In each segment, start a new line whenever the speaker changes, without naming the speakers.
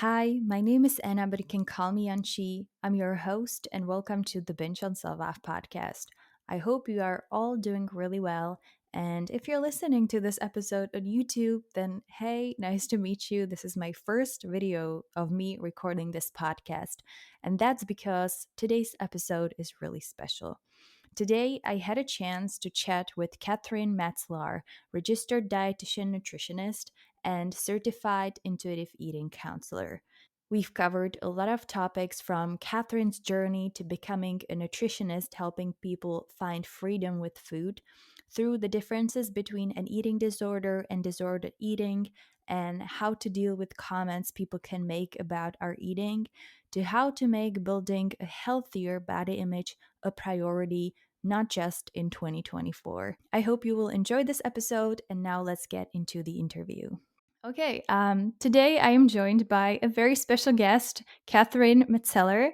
Hi, my name is Anna, but you can call me Anci. I'm your host, and welcome to the Binge on podcast. I hope you are all doing really well. And if you're listening to this episode on YouTube, then hey, nice to meet you. This is my first video of me recording this podcast. And that's because today's episode is really special. Today, I had a chance to chat with Katherine Metzelaar, Registered Dietitian Nutritionist and Certified Intuitive Eating Counselor. We've covered a lot of topics from Katherine's journey to becoming a nutritionist, helping people find freedom with food, through the differences between an eating disorder and disordered eating, and how to deal with comments people can make about our eating, to how to make building a healthier body image a priority, not just in 2024. I hope you will enjoy this episode, and now let's get into the interview. Okay, today I am joined by a very special guest, Katherine Metzelaar.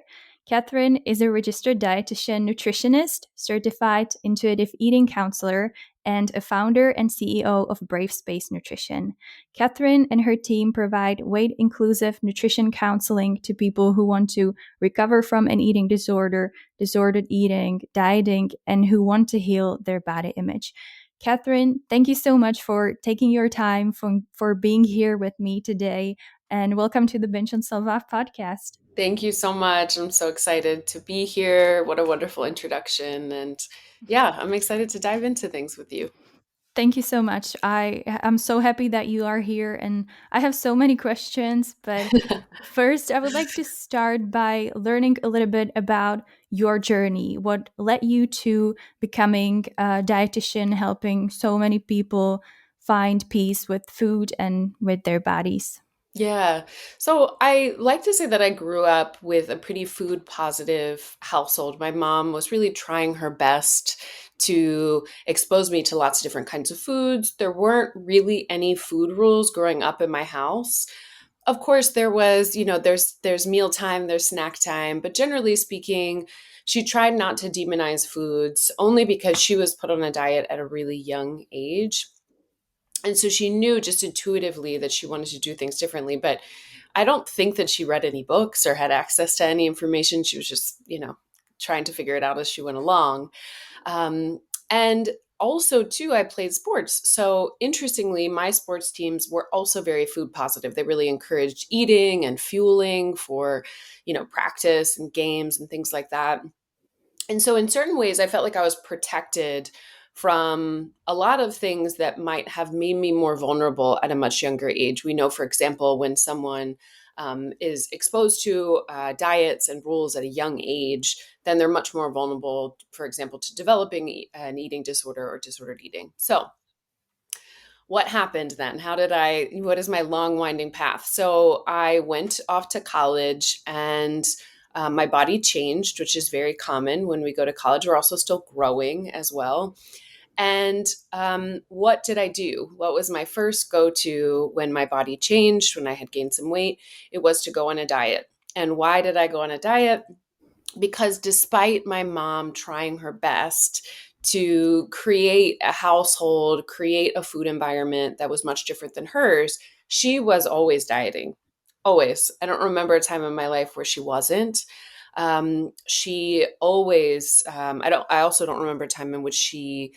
Katherine is a registered dietitian nutritionist, certified intuitive eating counselor, and a founder and CEO of Brave Space Nutrition. Katherine and her team provide weight inclusive nutrition counseling to people who want to recover from an eating disorder, disordered eating, dieting, and who want to heal their body image. Katherine, thank you so much for taking your time for being here with me today, and welcome to the Binge on podcast.
Thank you so much. I'm so excited to be here. What a wonderful introduction. And yeah, I'm excited to dive into things with you.
Thank you so much. I am so happy that you are here, and I have so many questions. But first, I would like to start by learning a little bit about your journey. What led you to becoming a dietitian, helping so many people find peace with food and with their bodies?
Yeah. So I like to say that I grew up with a pretty food positive household. My mom was really trying her best to expose me to lots of different kinds of foods. There weren't really any food rules growing up in my house. Of course, there was, there's mealtime, there's snack time, but generally speaking, she tried not to demonize foods only because she was put on a diet at a really young age. And so she knew just intuitively that she wanted to do things differently. But I don't think that she read any books or had access to any information. She was just, trying to figure it out as she went along. And also, too, I played sports. So interestingly, my sports teams were also very food positive. They really encouraged eating and fueling for, practice and games and things like that. And so, in certain ways, I felt like I was protected from a lot of things that might have made me more vulnerable at a much younger age. We know, for example, when someone is exposed to diets and rules at a young age, then they're much more vulnerable, for example, to developing an eating disorder or disordered eating. So, what happened then? What is my long winding path? So I went off to college and my body changed, which is very common when we go to college. We're also still growing as well. And what did I do? What was my first go to when my body changed, when I had gained some weight? It was to go on a diet. And why did I go on a diet? Because despite my mom trying her best to create a household, create a food environment that was much different than hers, she was always dieting. Always. I don't remember a time in my life where she wasn't. She always, I also don't remember a time in which she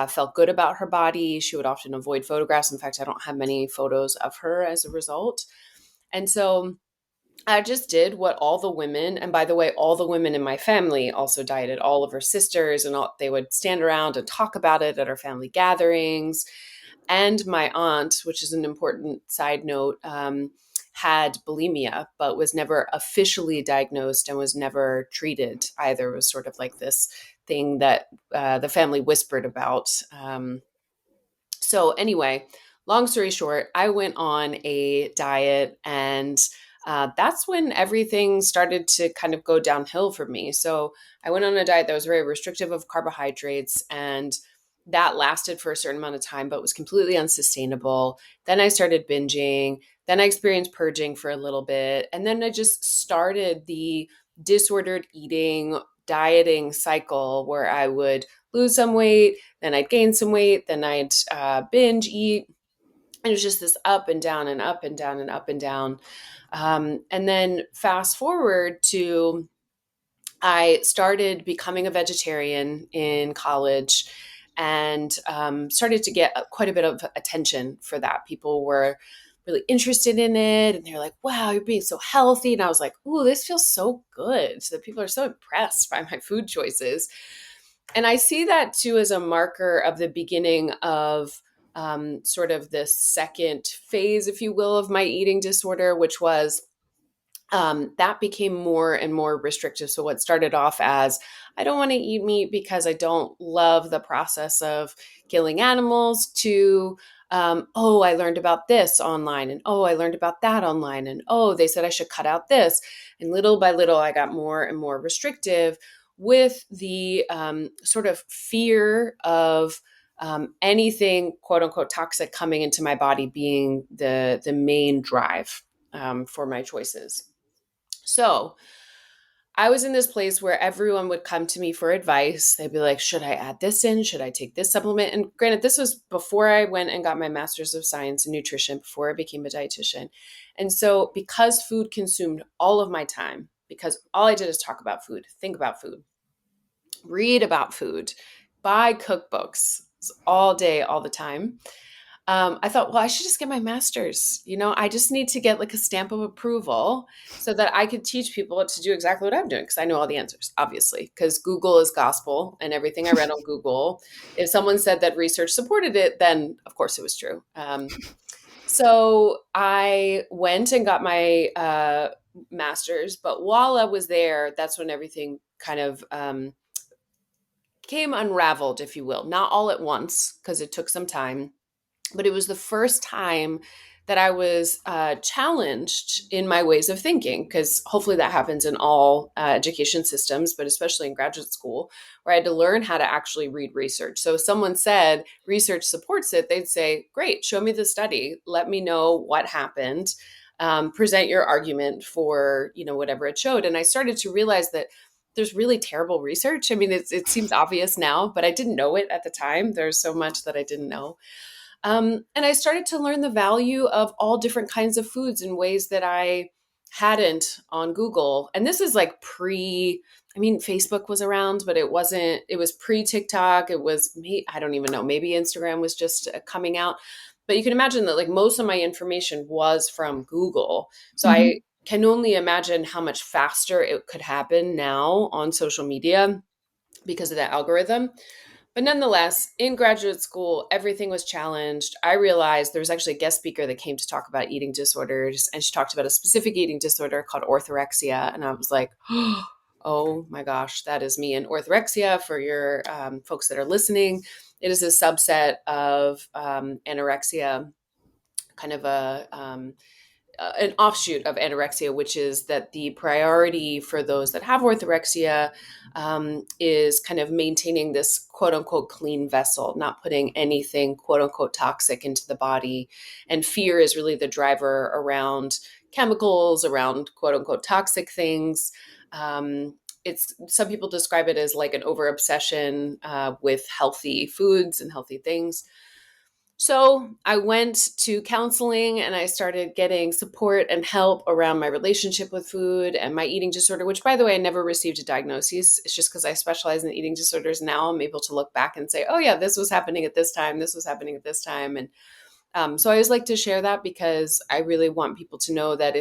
felt good about her body. She would often avoid photographs. In fact, I don't have many photos of her as a result. And so I just did what all the women, and by the way, all the women in my family also dieted, all of her sisters, and they would stand around and talk about it at our family gatherings. And my aunt, which is an important side note, had bulimia, but was never officially diagnosed and was never treated either. It was sort of like this thing that the family whispered about. So, anyway, long story short, I went on a diet and that's when everything started to kind of go downhill for me. So I went on a diet that was very restrictive of carbohydrates, and that lasted for a certain amount of time, but was completely unsustainable. Then I started binging. Then I experienced purging for a little bit. And then I just started the disordered eating, dieting cycle where I would lose some weight, then I'd gain some weight, then I'd binge eat. And it was just this up and down and up and down and up and down. And then fast forward to I started becoming a vegetarian in college and started to get quite a bit of attention for that. People were really interested in it and they're like, wow, you're being so healthy. And I was like, ooh, this feels so good. So that people are so impressed by my food choices. And I see that too as a marker of the beginning of sort of the second phase, if you will, of my eating disorder, which was that became more and more restrictive. So, what started off as I don't want to eat meat because I don't love the process of killing animals, to oh, I learned about this online, and oh, I learned about that online, and oh, they said I should cut out this. And little by little, I got more and more restrictive with the sort of fear of anything quote unquote toxic coming into my body being the main drive for my choices. So I was in this place where everyone would come to me for advice. They'd be like, should I add this in? Should I take this supplement? And granted, this was before I went and got my master's of science in nutrition, before I became a dietitian. And so, because food consumed all of my time, because all I did is talk about food, think about food, read about food, buy cookbooks all day, all the time, I thought, well, I should just get my master's. I just need to get like a stamp of approval so that I could teach people to do exactly what I'm doing because I know all the answers, obviously, because Google is gospel and everything I read on Google. If someone said that research supported it, then of course it was true. So I went and got my master's, but while I was there, that's when everything kind of came unraveled, if you will, not all at once because it took some time, but it was the first time that I was challenged in my ways of thinking, because hopefully that happens in all education systems, but especially in graduate school, where I had to learn how to actually read research. So if someone said research supports it, they'd say, great, show me the study. Let me know what happened. Present your argument for, whatever it showed. And I started to realize that there's really terrible research. I mean, it seems obvious now, but I didn't know it at the time. There's so much that I didn't know. And I started to learn the value of all different kinds of foods in ways that I hadn't on Google. And this is like Facebook was around, but it was pre TikTok. It was, I don't even know, maybe Instagram was just coming out. But you can imagine that like most of my information was from Google. So
Hmm.
I can only imagine how much faster it could happen now on social media because of that algorithm. But nonetheless, in graduate school, everything was challenged. I realized there was actually a guest speaker that came to talk about eating disorders, and she talked about a specific eating disorder called orthorexia. And I was like, oh my gosh, that is me. And orthorexia, for your folks that are listening, it is a subset of anorexia, kind of an offshoot of anorexia, which is that the priority for those that have orthorexia is kind of maintaining this quote unquote clean vessel, not putting anything quote unquote toxic into the body. And fear is really the driver around chemicals, around quote unquote toxic things. It's some people describe it as like an over obsession with healthy foods and healthy things. So I went to counseling and I started getting support and help around my relationship with food and my eating disorder, which, by the way, I never received a diagnosis. It's just because I specialize in eating disorders now. I'm able to look back and say, oh, yeah, this was happening at this time. This was happening at this time. And so I always like to share that because I really want people to know that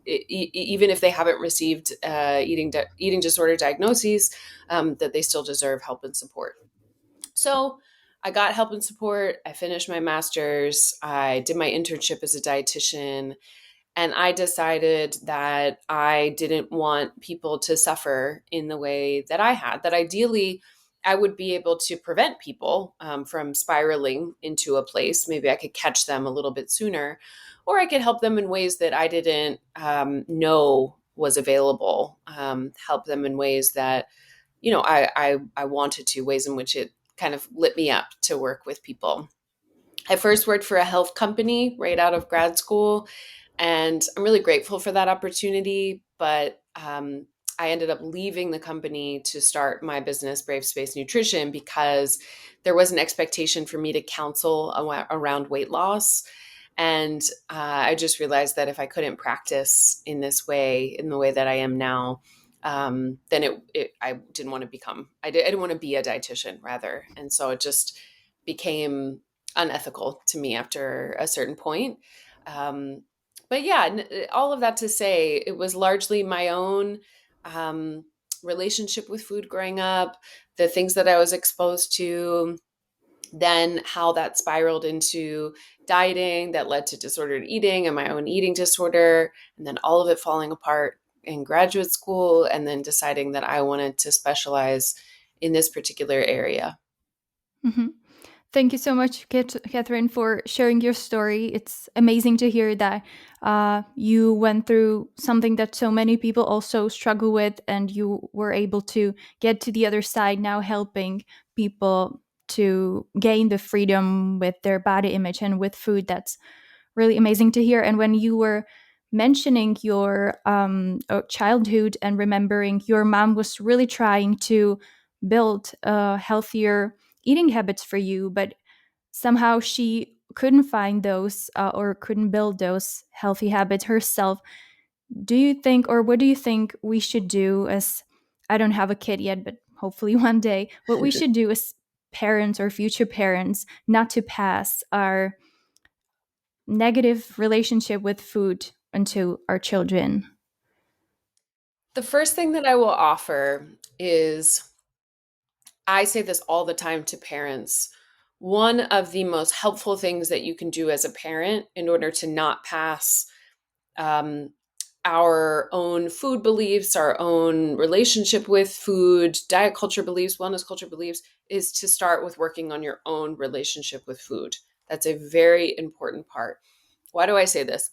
even if they haven't received eating disorder diagnoses, that they still deserve help and support. So I got help and support. I finished my master's. I did my internship as a dietitian. And I decided that I didn't want people to suffer in the way that I had, that ideally I would be able to prevent people from spiraling into a place. Maybe I could catch them a little bit sooner, or I could help them in ways that I didn't know was available, help them in ways that I wanted to, ways in which it kind of lit me up to work with people. I first worked for a health company right out of grad school, and I'm really grateful for that opportunity. But I ended up leaving the company to start my business, Brave Space Nutrition, because there was an expectation for me to counsel around weight loss. And I just realized that if I couldn't practice in this way, in the way that I am now, then I didn't want to I didn't want to be a dietitian rather. And so it just became unethical to me after a certain point. Um, but yeah, all of that to say, it was largely my own um, relationship with food growing up, the things that I was exposed to, then how that spiraled into dieting that led to disordered eating and my own eating disorder, and then all of it falling apart in graduate school, and then deciding that I wanted to specialize in this particular area.
Hmm. Thank you so much, Catherine, for sharing your story. It's amazing to hear that you went through something that so many people also struggle with, and you were able to get to the other side now, helping people to gain the freedom with their body image and with food. That's really amazing to hear. And when you were mentioning your childhood and remembering your mom was really trying to build healthier eating habits for you, but somehow she couldn't find those or couldn't build those healthy habits herself. Do you think, or what do you think we should do as, I don't have a kid yet, but hopefully one day, what we should do as parents or future parents not to pass our negative relationship with food onto our children?
The first thing that I will offer is, I say this all the time to parents. One of the most helpful things that you can do as a parent in order to not pass um, our own food beliefs, our own relationship with food, diet culture beliefs, wellness culture beliefs, is to start with working on your own relationship with food. That's a very important part. Why do I say this?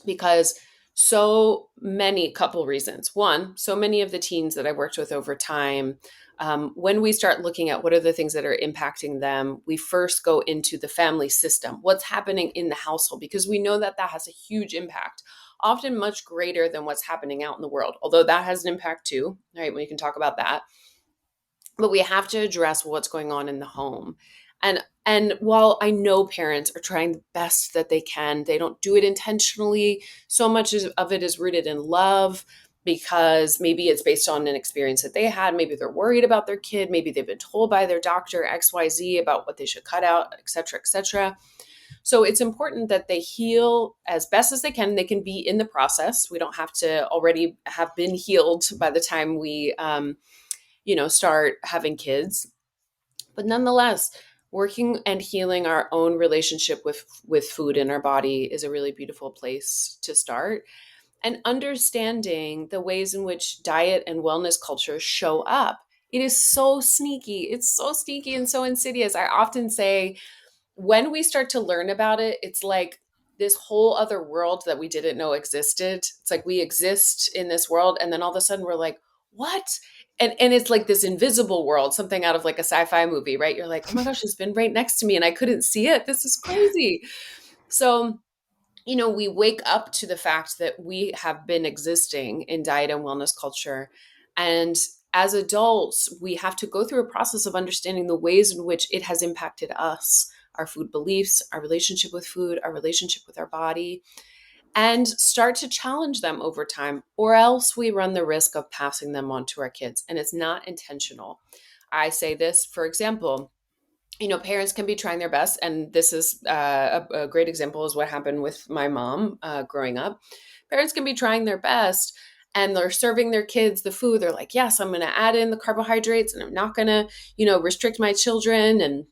Because so many, couple reasons. One, so many of the teens that I worked with over time, when we start looking at what are the things that are impacting them, we first go into the family system, what's happening in the household, because we know that that has a huge impact, often much greater than what's happening out in the world, although that has an impact too, right? We can talk about that. But we have to address what's going on in the home. And while I know parents are trying the best that they can, they don't do it intentionally. So much of it is rooted in love, because maybe it's based on an experience that they had. Maybe they're worried about their kid. Maybe they've been told by their doctor XYZ about what they should cut out, et cetera, et cetera. So it's important that they heal as best as they can. They can be in the process. We don't have to already have been healed by the time we start having kids. But nonetheless, working and healing our own relationship with food in our body is a really beautiful place to start. And understanding the ways in which diet and wellness culture show up. It is so sneaky. It's so sneaky and so insidious. I often say, when we start to learn about it, it's like this whole other world that we didn't know existed. It's like we exist in this world, and then all of a sudden we're like, what? And it's like this invisible world, something out of like a sci-fi movie, right? You're like, oh my gosh, it's been right next to me and I couldn't see it. This is crazy. So, we wake up to the fact that we have been existing in diet and wellness culture. And as adults, we have to go through a process of understanding the ways in which it has impacted us, our food beliefs, our relationship with food, our relationship with our body, and start to challenge them over time, or else we run the risk of passing them on to our kids. And it's not intentional. I say this, for example, parents can be trying their best. And this is a great example is what happened with my mom growing up. Parents can be trying their best, and they're serving their kids the food. They're like, yes, I'm going to add in the carbohydrates and I'm not going to, restrict my children.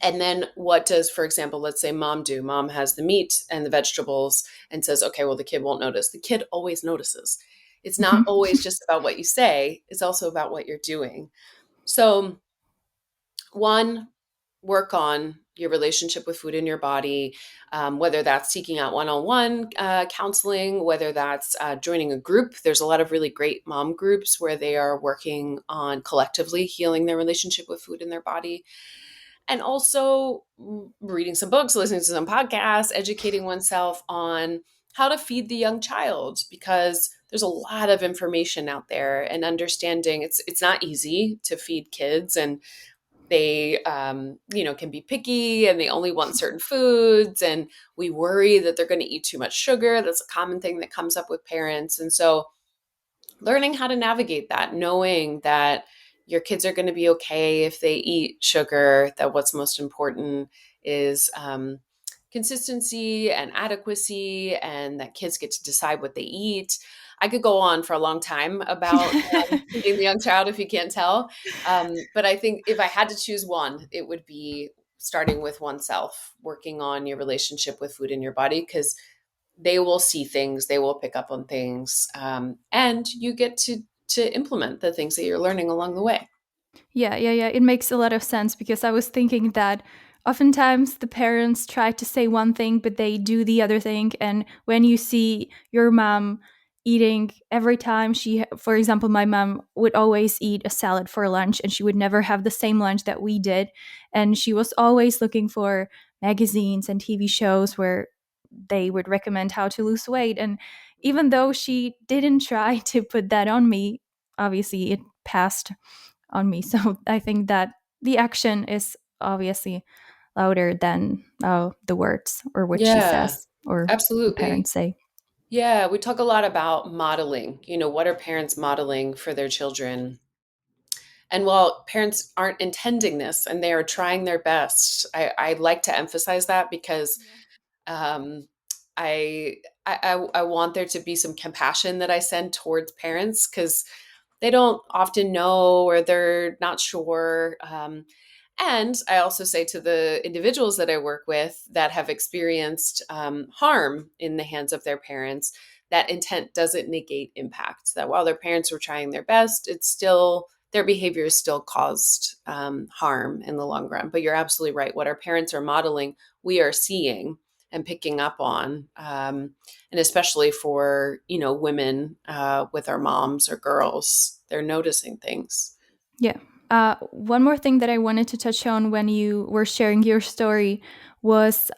And then what does, for example, let's say mom do? Mom has the meat and the vegetables and says, okay, well, the kid won't notice. The kid always notices. It's not always just about what you say. It's also about what you're doing. So one, work on your relationship with food in your body, whether that's seeking out one-on-one counseling, whether that's joining a group. There's a lot of really great mom groups where they are working on collectively healing their relationship with food in their body. And also reading some books, listening to some podcasts, educating oneself on how to feed the young child, because there's a lot of information out there, and understanding it's not easy to feed kids. And They, can be picky and they only want certain foods. And we worry that they're going to eat too much sugar. That's a common thing that comes up with parents. And so learning how to navigate that, knowing that your kids are going to be okay if they eat sugar, that what's most important is consistency and adequacy, and that kids get to decide what they eat. I could go on for a long time about feeding the young child if you can't tell. But I think if I had to choose one, it would be starting with oneself, working on your relationship with food in your body, because they will see things, they will pick up on things, and you get to implement the things that you're learning along the way.
Yeah, yeah, yeah. It makes a lot of sense because I was thinking that oftentimes the parents try to say one thing, but they do the other thing. And when you see your mom eating every time for example, my mom would always eat a salad for lunch and she would never have the same lunch that we did. And she was always looking for magazines and TV shows where they would recommend how to lose weight. And even though she didn't try to put that on me, obviously it passed on me. So I think that the action is obviously louder than the words or what she
Yeah,
says or the
absolutely.
parents say.
Yeah, we talk a lot about modeling. What are parents modeling for their children? And while parents aren't intending this and they are trying their best, I like to emphasize that because
Yeah.
um, I want there to be some compassion that I send towards parents, because they don't often know or they're not sure. And I also say to the individuals that I work with that have experienced harm in the hands of their parents, that intent doesn't negate impact. That while their parents were trying their best, it's still their behavior still caused harm in the long run. But you're absolutely right. What our parents are modeling, we are seeing and picking up on, and especially for women with our moms or girls, they're noticing things.
Yeah. One more thing that I wanted to touch on when you were sharing your story was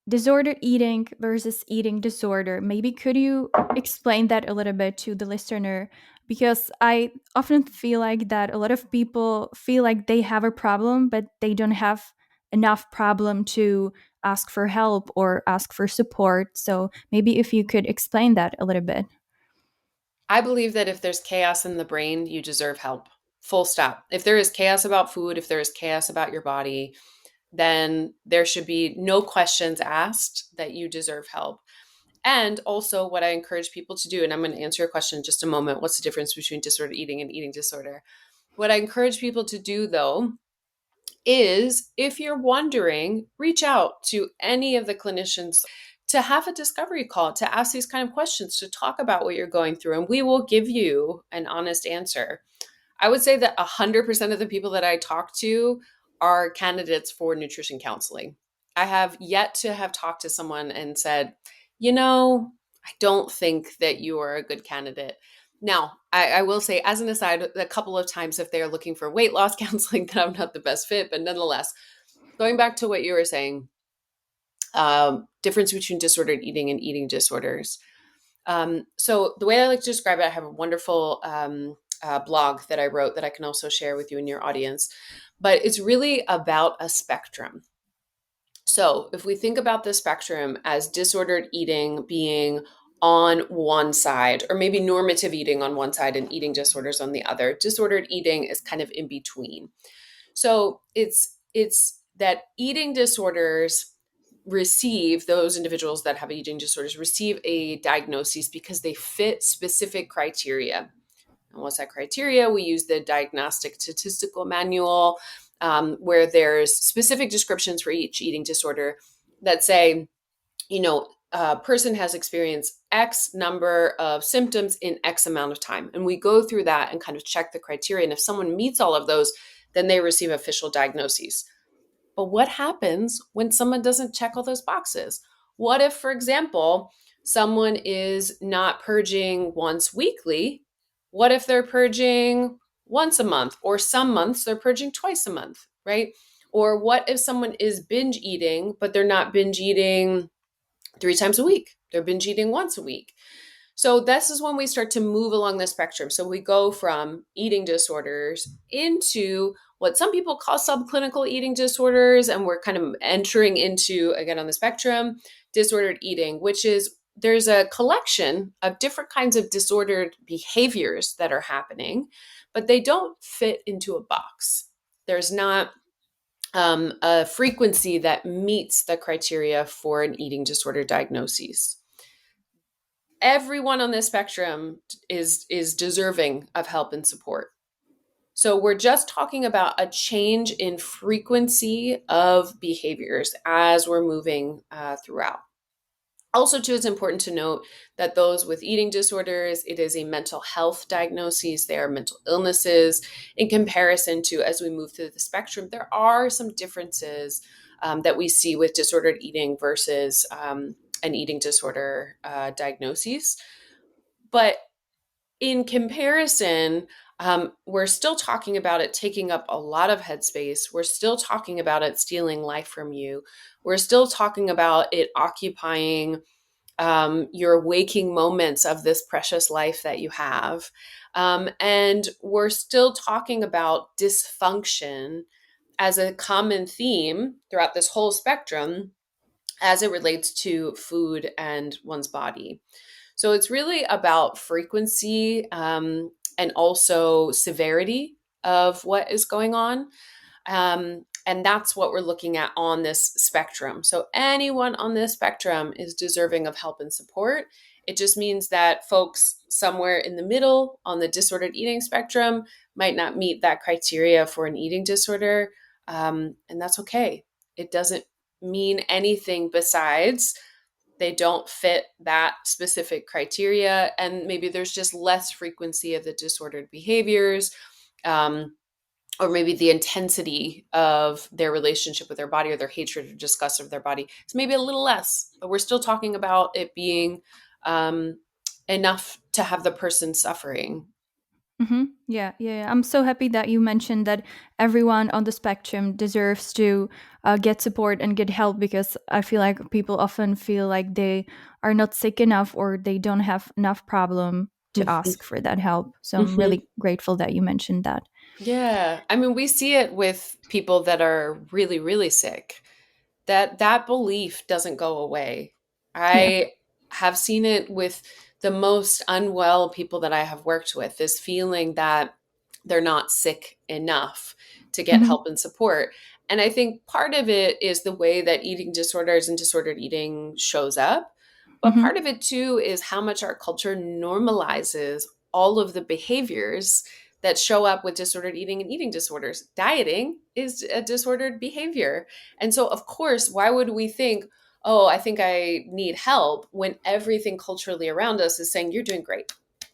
disordered eating versus eating disorder. Maybe could you explain that a little bit to the listener? Because I often feel like that a lot of people feel like they have a problem, but they don't have enough problem to ask for help or ask for support. So maybe if you could explain that a little bit.
I believe that if there's chaos in the brain, you deserve help. Full stop. If there is chaos about food, if there is chaos about your body, then there should be no questions asked that you deserve help. And also, what I encourage people to do, and I'm going to answer your question in just a moment, what's the difference between disordered eating and eating disorder? What I encourage people to do, though, is if you're wondering, reach out to any of the clinicians to have a discovery call, to ask these kind of questions, to talk about what you're going through, and we will give you an honest answer. I would say that 100% of the people that I talk to are candidates for nutrition counseling. I have yet to have talked to someone and said, I don't think that you are a good candidate. Now, I will say, as an aside, a couple of times if they're looking for weight loss counseling, that I'm not the best fit. But nonetheless, going back to what you were saying, difference between disordered eating and eating disorders. So the way I like to describe it, I have a wonderful blog that I wrote that I can also share with you and your audience. But it's really about a spectrum. So if we think about the spectrum as disordered eating being on one side, or maybe normative eating on one side and eating disorders on the other, disordered eating is kind of in between. So it's that eating disorders receive, those individuals that have eating disorders receive a diagnosis because they fit specific criteria. And what's that criteria? We use the Diagnostic Statistical Manual, where there's specific descriptions for each eating disorder that say, a person has experienced X number of symptoms in X amount of time. And we go through that and kind of check the criteria. And if someone meets all of those, then they receive official diagnoses. But what happens when someone doesn't check all those boxes? What if, for example, someone is not purging once weekly? What if they're purging once a month, or some months they're purging twice a month, right? Or what if someone is binge eating, but they're not binge eating 3 times a week? They're binge eating once a week. So this is when we start to move along the spectrum. So we go from eating disorders into what some people call subclinical eating disorders, and we're kind of entering into, again, on the spectrum, disordered eating, which is there's a collection of different kinds of disordered behaviors that are happening, but they don't fit into a box. There's not a frequency that meets the criteria for an eating disorder diagnosis. Everyone on this spectrum is deserving of help and support. So we're just talking about a change in frequency of behaviors as we're moving throughout. Also, too, it's important to note that those with eating disorders, it is a mental health diagnosis. They are mental illnesses in comparison to as we move through the spectrum. There are some differences that we see with disordered eating versus an eating disorder diagnosis. But in comparison, we're still talking about it taking up a lot of headspace. We're still talking about it stealing life from you. We're still talking about it occupying your waking moments of this precious life that you have. And we're still talking about dysfunction as a common theme throughout this whole spectrum as it relates to food and one's body. So it's really about frequency and also severity of what is going on. And that's what we're looking at on this spectrum. So anyone on this spectrum is deserving of help and support. It just means that folks somewhere in the middle on the disordered eating spectrum might not meet that criteria for an eating disorder. And that's okay. It doesn't mean anything besides they don't fit that specific criteria. And maybe there's just less frequency of the disordered behaviors. Or maybe the intensity of their relationship with their body or their hatred or disgust of their body is maybe a little less, but we're still talking about it being enough to have the person suffering.
Yeah, yeah, yeah. I'm so happy that you mentioned that everyone on the spectrum deserves to get support and get help, because I feel like people often feel like they are not sick enough or they don't have enough problem to
Mhm.
ask for that help. So I'm
Mhm.
really grateful that you mentioned that.
Yeah. I mean, we see it with people that are really, really sick. That belief doesn't go away.
Yeah.
I have seen it with the most unwell people that I have worked with, this feeling that they're not sick enough to get
Hmm.
help and support. And I think part of it is the way that eating disorders and disordered eating shows up. But
Hmm.
part of it too is how much our culture normalizes all of the behaviors that show up with disordered eating and eating disorders. Dieting is a disordered behavior. And so, of course, why would we think, oh, I think I need help when everything culturally around us is saying, you're doing great.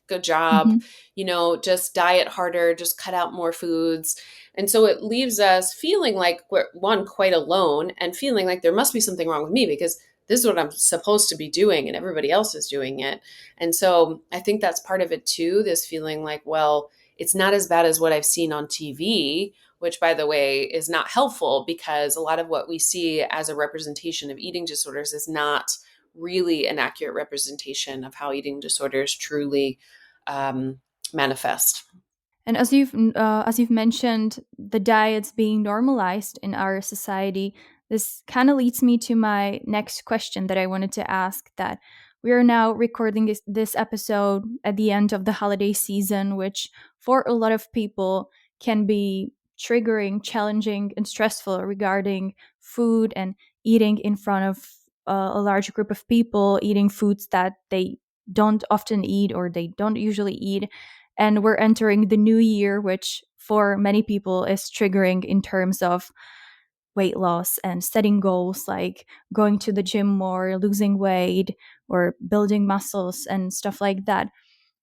Good job.
Hmm.
Just diet harder, just cut out more foods. And so it leaves us feeling like we're, one, quite alone and feeling like there must be something wrong with me because this is what I'm supposed to be doing and everybody else is doing it. And so I think that's part of it too, this feeling like, well, it's not as bad as what I've seen on TV, which, by the way, is not helpful because a lot of what we see as a representation of eating disorders is not really an accurate representation of how eating disorders truly um, manifest.
And as you've mentioned, the diets being normalized in our society, this kind of leads me to my next question that I wanted to ask. That we are now recording this episode at the end of the holiday season, which for a lot of people can be triggering, challenging, and stressful regarding food and eating in front of a large group of people, eating foods that they don't often eat or they don't usually eat. And we're entering the new year, which for many people is triggering in terms of weight loss and setting goals like going to the gym more, losing weight, or building muscles and stuff like that.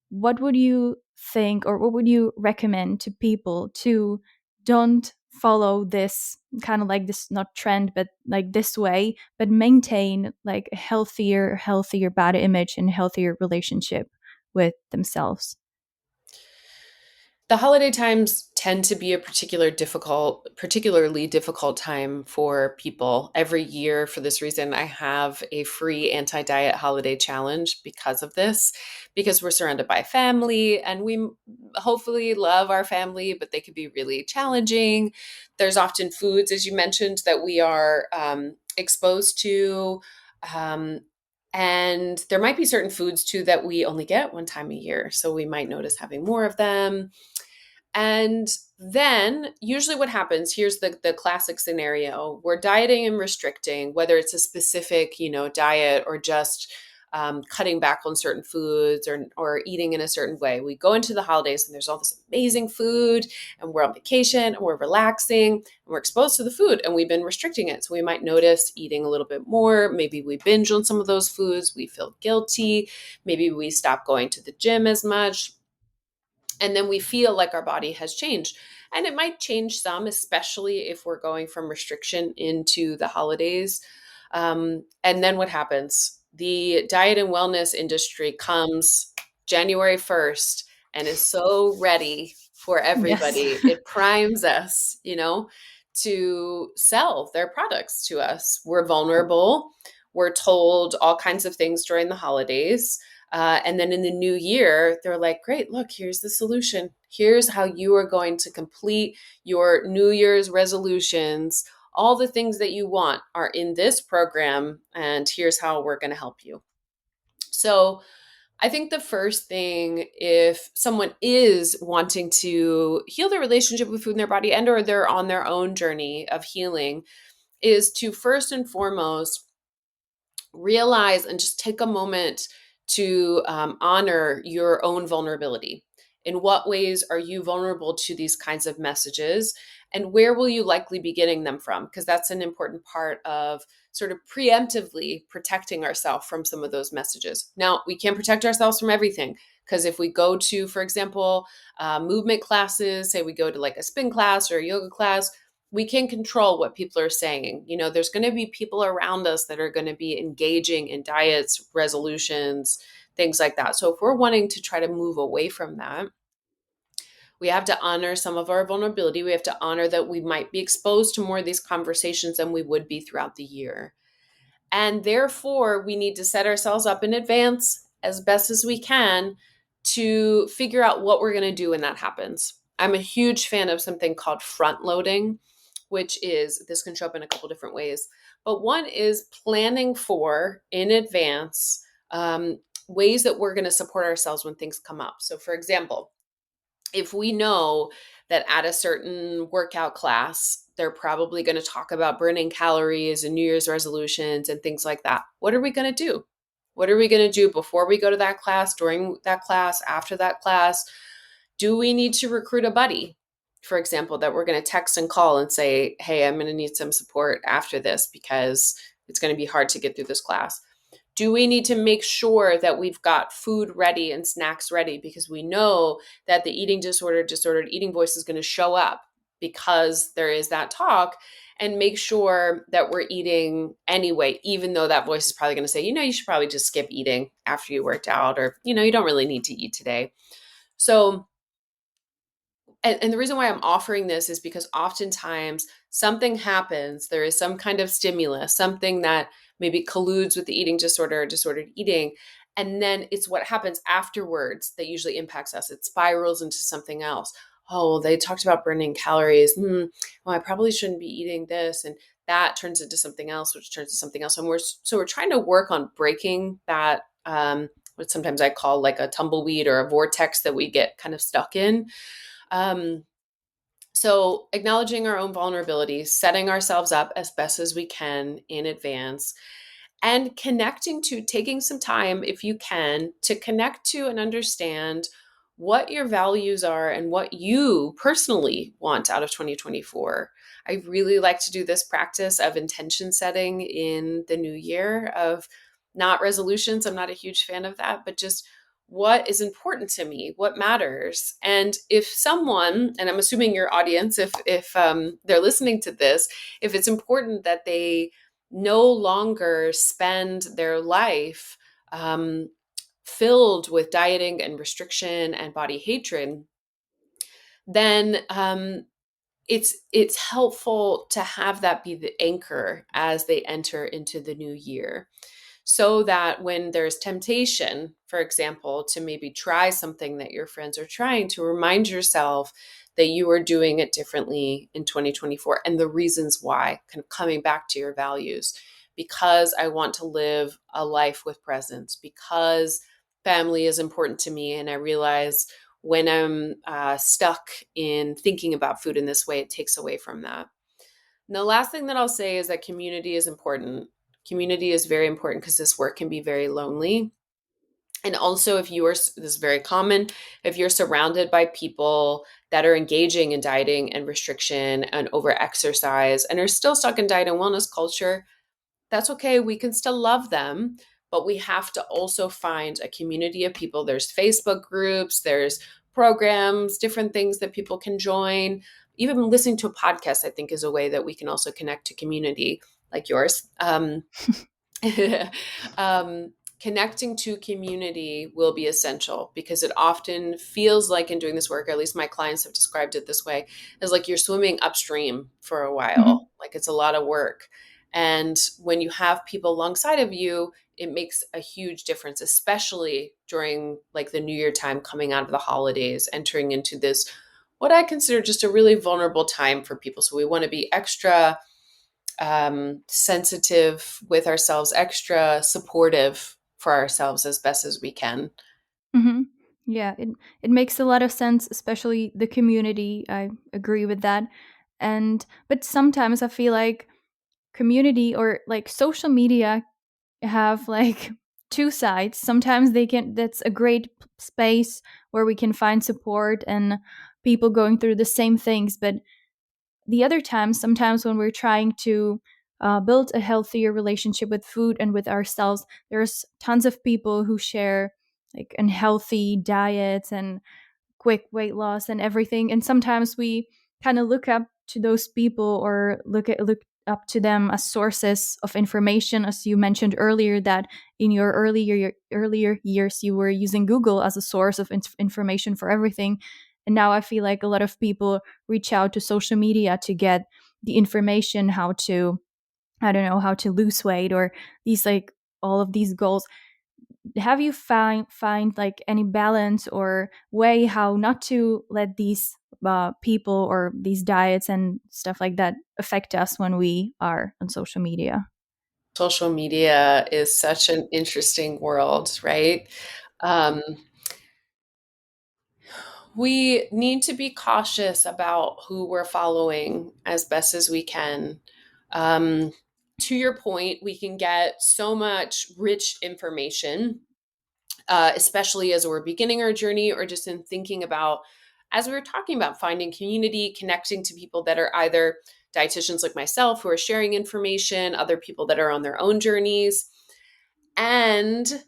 What would you think, or what would you recommend to people to don't follow this kind of like this, not trend, but like this way, but maintain like a healthier body image and healthier relationship with themselves?
The holiday times tend to be a particularly difficult time for people. Every year, for this reason, I have a free anti-diet holiday challenge because of this, because we're surrounded by family and we hopefully love our family, but they can be really challenging. There's often foods, as you mentioned, that we are exposed to. Um, and there might be certain foods too that we only get one time a year. So we might notice having more of them. And then usually what happens, here's the classic scenario. We're dieting and restricting, whether it's a specific, diet or just cutting back on certain foods or eating in a certain way. We go into the holidays and there's all this amazing food and we're on vacation and we're relaxing and we're exposed to the food and we've been restricting it. So we might notice eating a little bit more. Maybe we binge on some of those foods. We feel guilty. Maybe we stop going to the gym as much, and then we feel like our body has changed. And it might change some, especially if we're going from restriction into the holidays. And then what happens? The diet and wellness industry comes January 1st and is so ready for
Yes.
everybody. It primes us, to sell their products to us. We're vulnerable. We're told all kinds of things during the holidays. And then in the new year, they're like, great, look, here's the solution. Here's how you are going to complete your New Year's resolutions. All the things that you want are in this program, and here's how we're going to help you. So, I think the first thing, if someone is wanting to heal their relationship with food in their body and or they're on their own journey of healing, is to first and foremost realize and just take a moment to honor your own vulnerability. In what ways are you vulnerable to these kinds of messages? And where will you likely be getting them from? Because that's an important part of sort of preemptively protecting ourselves from some of those messages. Now, we can't protect ourselves from everything. Because if we go to, for example, movement classes, say we go to like a spin class or a yoga class, we can control what people are saying. There's going to be people around us that are going to be engaging in diets, resolutions, things like that. So if we're wanting to try to move away from that, we have to honor some of our vulnerability. We have to honor that we might be exposed to more of these conversations than we would be throughout the year. And therefore, we need to set ourselves up in advance as best as we can to figure out what we're going to do when that happens. I'm a huge fan of something called front loading, which is, this can show up in a couple different ways. But one is planning for in advance ways that we're going to support ourselves when things come up. So, for example, if we know that at a certain workout class, they're probably going to talk about burning calories and New Year's resolutions and things like that, what are we going to do? What are we going to do before we go to that class, during that class, after that class? Do we need to recruit a buddy, for example, that we're going to text and call and say, hey, I'm going to need some support after this because it's going to be hard to get through this class? Do we need to make sure that we've got food ready and snacks ready because we know that the disordered eating voice is going to show up because there is that talk, and make sure that we're eating anyway, even though that voice is probably going to say, you should probably just skip eating after you worked out, or, you don't really need to eat today. So, and the reason why I'm offering this is because oftentimes something happens, there is some kind of stimulus, something that maybe colludes with the eating disorder or disordered eating. And then it's what happens afterwards that usually impacts us. It spirals into something else. Oh, they talked about burning calories. Well, I probably shouldn't be eating this. And that turns into something else, which turns to something else. And we're trying to work on breaking that, what sometimes I call like a tumbleweed or a vortex that we get kind of stuck in. Um, so, acknowledging our own vulnerabilities, setting ourselves up as best as we can in advance, and taking some time, if you can, to connect to and understand what your values are and what you personally want out of 2024. I really like to do this practice of intention setting in the new year, of not resolutions. I'm not a huge fan of that, but just what is important to me, what matters. And if someone, and I'm assuming your audience, if they're listening to this, if it's important that they no longer spend their life filled with dieting and restriction and body hatred, then it's helpful to have that be the anchor as they enter into the new year, so that when there's temptation, for example, to maybe try something that your friends are trying, to remind yourself that you are doing it differently in 2024 and the reasons why, kind of coming back to your values. Because I want to live a life with presence, because family is important to me. And I realize when I'm stuck in thinking about food in this way, it takes away from that. And the last thing that I'll say is that community is important. Community is very important because this work can be very lonely. And also, if you are, this is very common, if you're surrounded by people that are engaging in dieting and restriction and over exercise and are still stuck in diet and wellness culture, that's okay. We can still love them, but we have to also find a community of people. There's Facebook groups, there's programs, different things that people can join. Even listening to a podcast, I think, is a way that we can also connect to community like yours. um, Connecting to community will be essential because it often feels like in doing this work, or at least my clients have described it this way, is like you're swimming upstream for a
Hmm.
while. Like it's a lot of work. And when you have people alongside of you, it makes a huge difference, especially during like the New Year time, coming out of the holidays, entering into this, what I consider just a really vulnerable time for people. So we want to be extra sensitive with ourselves, extra supportive for ourselves as best as we can.
Hmm. Yeah, it makes a lot of sense, especially the community. I agree with that. And but sometimes I feel like community or like social media have like two sides. Sometimes they can that's a great space where we can find support and people going through the same things, but the other times, sometimes when we're trying to build a healthier relationship with food and with ourselves, there's tons of people who share like unhealthy diets and quick weight loss and everything. And sometimes we kind of look up to those people or look up to them as sources of information, as you mentioned earlier that in your earlier years you were using Google as a source of information for everything. And now I feel like a lot of people reach out to social media to get the information how to, I don't know, how to lose weight or these like all of these goals. Have you find like any balance or way how not to let these people or these diets and stuff like that affect us when we are on social media?
Social media is such an interesting world, right? Um, we need to be cautious about who we're following as best as we can. Um, to your point, we can get so much rich information, especially as we're beginning our journey or just in thinking about, as we were talking about, finding community, connecting to people that are either dietitians like myself who are sharing information, other people that are on their own journeys. And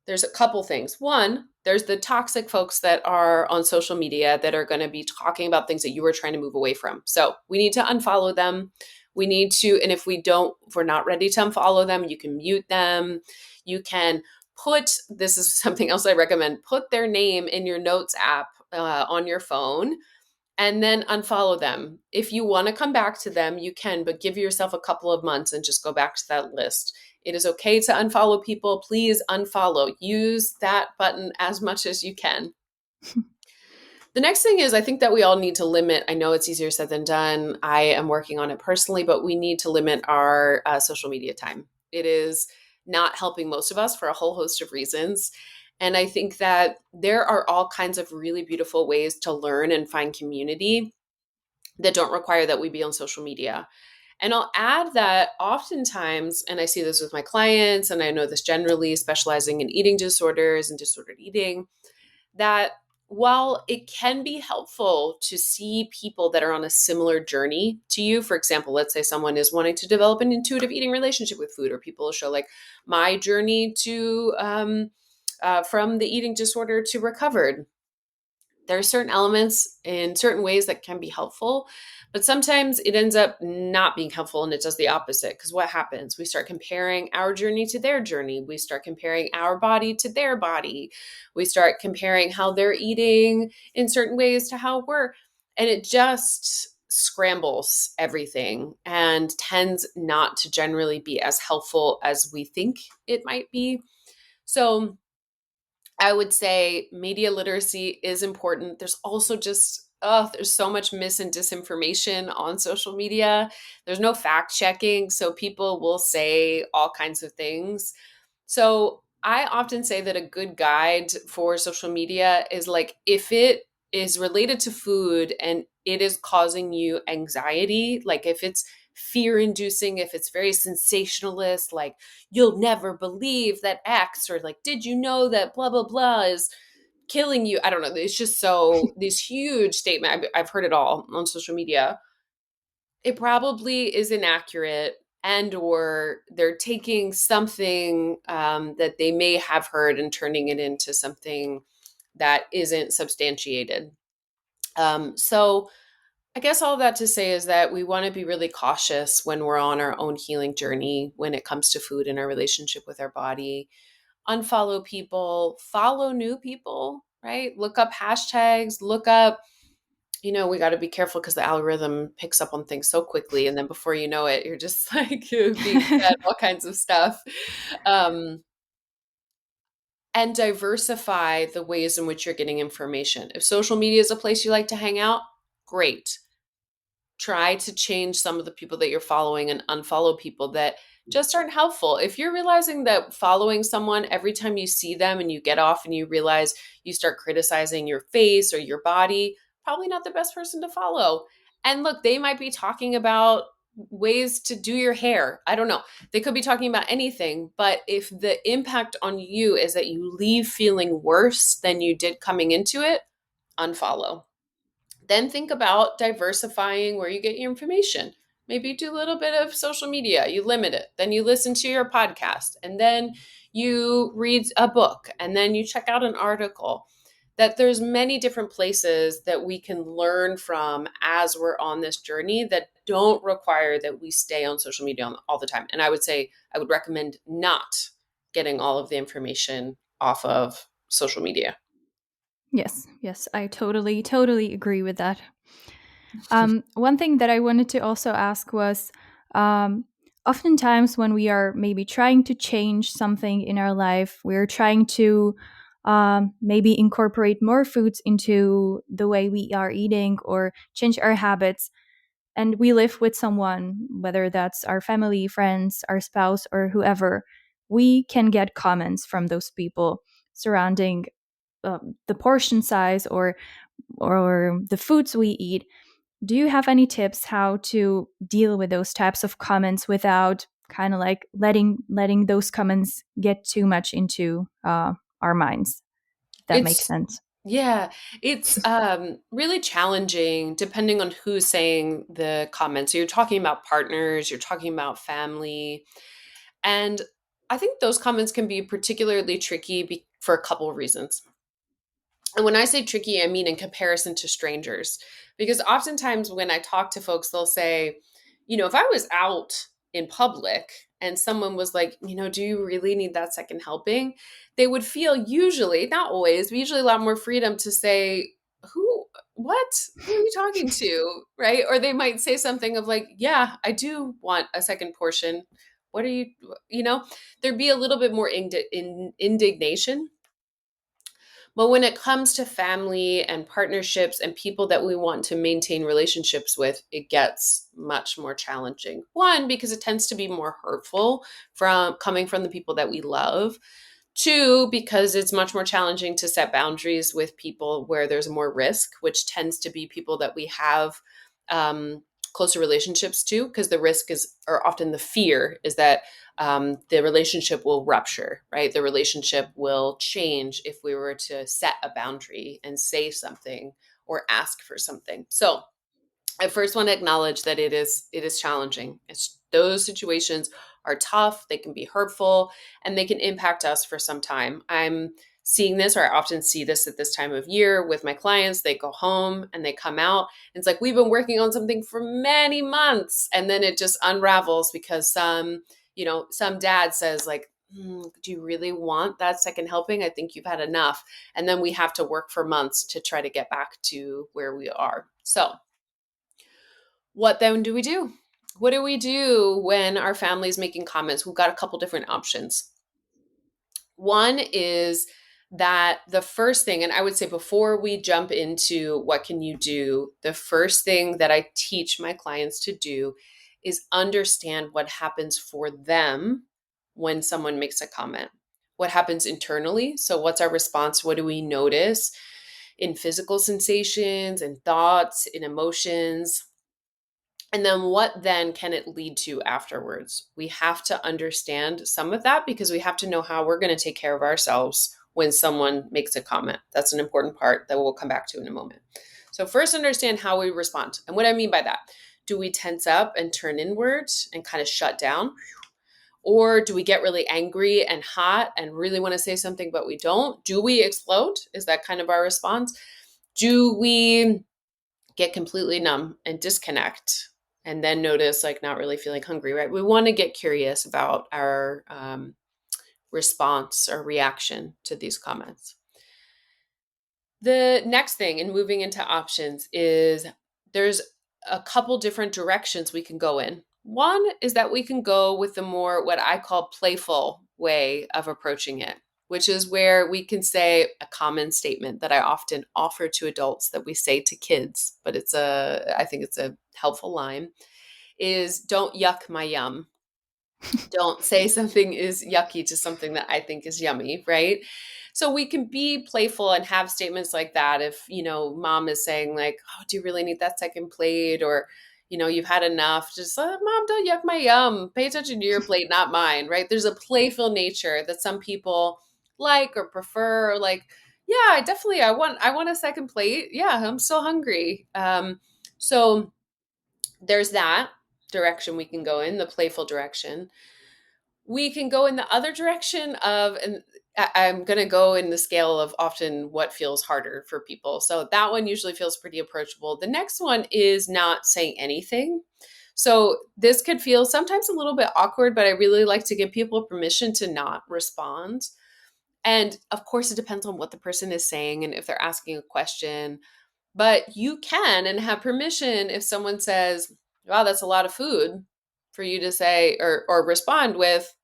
there's a couple things. One, there's the toxic folks that are on social media that are going to be talking about things that you were trying to move away from. So we need to unfollow them. We need to, and if we're not ready to unfollow them, you can mute them. You can this is something else I recommend, put their name in your notes app on your phone and then unfollow them. If you want to come back to them, you can, but give yourself a couple of months and just go back to that list. It is okay to unfollow people. Please unfollow. Use that button as much as you can. The next thing is, I think that we all need to limit. I know it's easier said than done. I am working on it personally, but we need to limit our social media time. It is not helping most of us for a whole host of reasons. And I think that there are all kinds of really beautiful ways to learn and find community that don't require that we be on social media. And I'll add that oftentimes, and I see this with my clients, and I know this generally, specializing in eating disorders and disordered eating, that while it can be helpful to see people that are on a similar journey to you, for example, let's say someone is wanting to develop an intuitive eating relationship with food, or people show like my journey to from the eating disorder to recovered. There are certain elements in certain ways that can be helpful, but sometimes it ends up not being helpful and it does the opposite. Because what happens? We start comparing our journey to their journey. We start comparing our body to their body. We start comparing how they're eating in certain ways to how we're. And it just scrambles everything and tends not to generally be as helpful as we think it might be. So I would say media literacy is important. There's also just, oh, there's so much mis and disinformation on social media. There's no fact checking. So people will say all kinds of things. So I often say that a good guide for social media is like if it is related to food and it is causing you anxiety, like if it's fear inducing, if it's very sensationalist, like you'll never believe that X, or like, did you know that blah, blah, blah is killing you? I don't know. It's just so, this huge statement. I've heard it all on social media. It probably is inaccurate, and or they're taking something that they may have heard and turning it into something that isn't substantiated. So I guess all that to say is that we want to be really cautious when we're on our own healing journey when it comes to food and our relationship with our body. Unfollow people, follow new people, right? Look up hashtags, look up, we got to be careful because the algorithm picks up on things so quickly. And then before you know it, you're just like you're being fed all kinds of stuff. Um, and diversify the ways in which you're getting information. If social media is a place you like to hang out, great. Try to change some of the people that you're following and unfollow people that just aren't helpful. If you're realizing that following someone every time you see them and you get off and you realize you start criticizing your face or your body, probably not the best person to follow. And look, they might be talking about ways to do your hair. I don't know. They could be talking about anything, but if the impact on you is that you leave feeling worse than you did coming into it, unfollow. Then think about diversifying where you get your information. Maybe do a little bit of social media, you limit it. Then you listen to your podcast, and then you read a book, and then you check out an article. That there's many different places that we can learn from as we're on this journey that don't require that we stay on social media all the time. And I would say I would recommend not getting all of the information off of social media.
Yes, yes, I totally agree with that. One thing that I wanted to also ask was um, oftentimes when we are maybe trying to change something in our life, we're trying to maybe incorporate more foods into the way we are eating or change our habits. And we live with someone, whether that's our family, friends, our spouse, or whoever, we can get comments from those people surrounding the portion size or the foods we eat. Do you have any tips how to deal with those types of comments without kind of like letting those comments get too much into our minds? If that makes
It's
sense.
Yeah, it's really challenging depending on who's saying the comments. So you're talking about partners, you're talking about family, and I think those comments can be particularly tricky for a couple of reasons. And when I say tricky, I mean in comparison to strangers. Because oftentimes when I talk to folks, they'll say, if I was out in public and someone was like, do you really need that second helping? They would feel usually, not always, but usually a lot more freedom to say, who are you talking to? Right. Or they might say something of like, yeah, I do want a second portion. What are there'd be a little bit more indignation, but when it comes to family and partnerships and people that we want to maintain relationships with, it gets much more challenging. One, because it tends to be more hurtful from coming from the people that we love. Two, because it's much more challenging to set boundaries with people where there's more risk, which tends to be people that we have closer relationships to, because the risk is, or often the fear is that the relationship will rupture, right? The relationship will change if we were to set a boundary and say something or ask for something. So I first want to acknowledge that it is challenging. Those situations are tough, they can be hurtful, and they can impact us for some time. I'm seeing this, or I often see this at this time of year with my clients. They go home and they come out, and it's like we've been working on something for many months, and then it just unravels because some dad says like, Do you really want that second helping? I think you've had enough. And then we have to work for months to try to get back to where we are. So, what then do we do? What do we do when our family is making comments? We've got a couple different options. One is that the first thing, and I would say before we jump into what can you do, the first thing that I teach my clients to do is understand what happens for them when someone makes a comment. What happens internally? So, what's our response? What do we notice in physical sensations and thoughts, in emotions? And then what then can it lead to afterwards? We have to understand some of that because we have to know how we're going to take care of ourselves when someone makes a comment. That's an important part that we'll come back to in a moment. So, first, understand how we respond. And what I mean by that, do we tense up and turn inward and kind of shut down? Or do we get really angry and hot and really want to say something, but we don't? Do we explode? Is that kind of our response? Do we get completely numb and disconnect and then notice like not really feeling hungry, right? We want to get curious about our response or reaction to these comments. The next thing in moving into options is there's a couple different directions we can go in. One is that we can go with the more what I call playful way of approaching it, which is where we can say a common statement that I often offer to adults that we say to kids, but I think it's a helpful line, is don't yuck my yum. Don't say something is yucky to something that I think is yummy, right? So we can be playful and have statements like that if, mom is saying like, "Oh, do you really need that second plate?" or you've had enough. Just mom, don't yuck my yum. Pay attention to your plate, not mine, right? There's a playful nature that some people like or prefer, or like, yeah, I want a second plate. Yeah, I'm so hungry. So there's that direction we can go in, the playful direction. We can go in the other direction of, and I'm going to go in the scale of often what feels harder for people. So that one usually feels pretty approachable. The next one is not saying anything. So this could feel sometimes a little bit awkward, but I really like to give people permission to not respond. And of course, it depends on what the person is saying and if they're asking a question. But you can and have permission if someone says, "Wow, that's a lot of food," for you to say or respond with,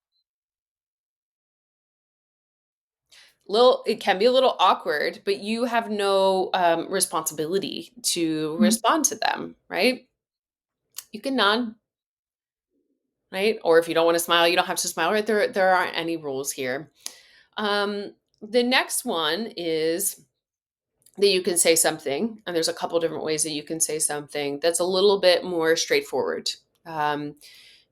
little it can be a little awkward, but you have no responsibility to
Mm.
respond to them, right? You can nod, right? Or if you don't want to smile, you don't have to smile, right? There aren't any rules here. The next one is that you can say something, and there's a couple different ways that you can say something that's a little bit more straightforward. um,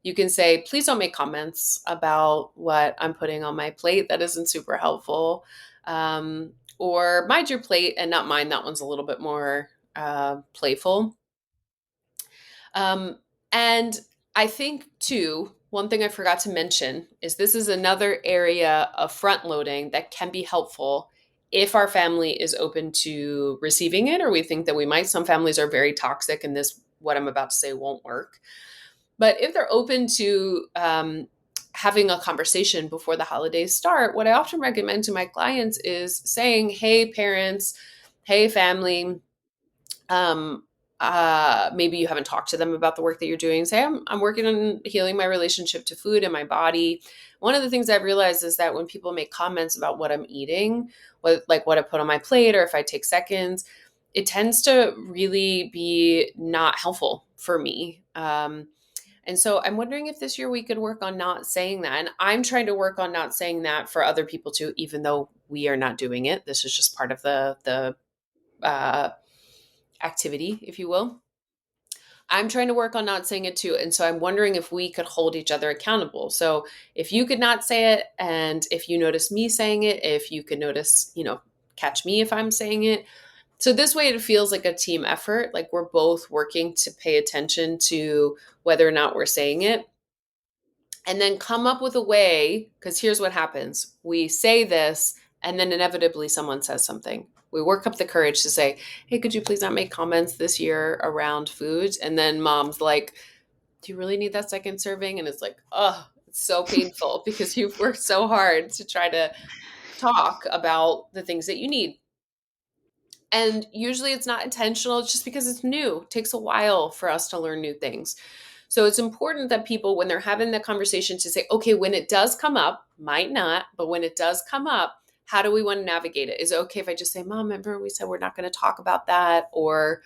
you can say, "Please don't make comments about what I'm putting on my plate. That isn't super helpful." Or "Mind your plate and not mine." That one's a little bit more playful. Um, and I think, too, one thing I forgot to mention is this is another area of front loading that can be helpful if our family is open to receiving it, or we think that we might. Some families are very toxic, and what I'm about to say, won't work. But if they're open to having a conversation before the holidays start, what I often recommend to my clients is saying, "Hey, parents, hey, family, um, maybe you haven't talked to them about the work that you're doing. Say, I'm working on healing my relationship to food and my body." One of the things I've realized is that when people make comments about what I'm eating, what I put on my plate, or if I take seconds, it tends to really be not helpful for me. And so I'm wondering if this year we could work on not saying that. And I'm trying to work on not saying that for other people too, even though we are not doing it. This is just part of the uh, activity, if you will. I'm trying to work on not saying it too. And so I'm wondering if we could hold each other accountable. So if you could not say it, and if you notice me saying it, if you could notice, catch me if I'm saying it. So this way it feels like a team effort, like we're both working to pay attention to whether or not we're saying it. And then come up with a way, because here's what happens. We say this, and then inevitably someone says something. We work up the courage to say, "Hey, could you please not make comments this year around food?" And then mom's like, "Do you really need that second serving?" And it's like, oh, so painful because you've worked so hard to try to talk about the things that you need. And usually it's not intentional, it's just because it's new. It takes a while for us to learn new things. So it's important that people, when they're having the conversation, to say, okay, when it does come up, might not, but when it does come up, how do we want to navigate it? Is it okay if I just say, Mom, remember we said we're not going to talk about that? Or,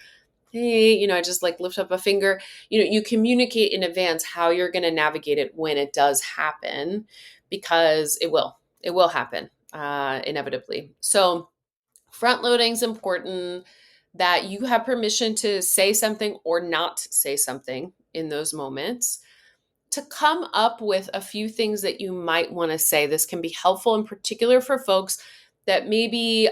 hey, I just like lift up a finger. You communicate in advance how you're going to navigate it when it does happen, because it will happen inevitably. So front loading is important, that you have permission to say something or not say something in those moments, to come up with a few things that you might want to say. This can be helpful in particular for folks that maybe,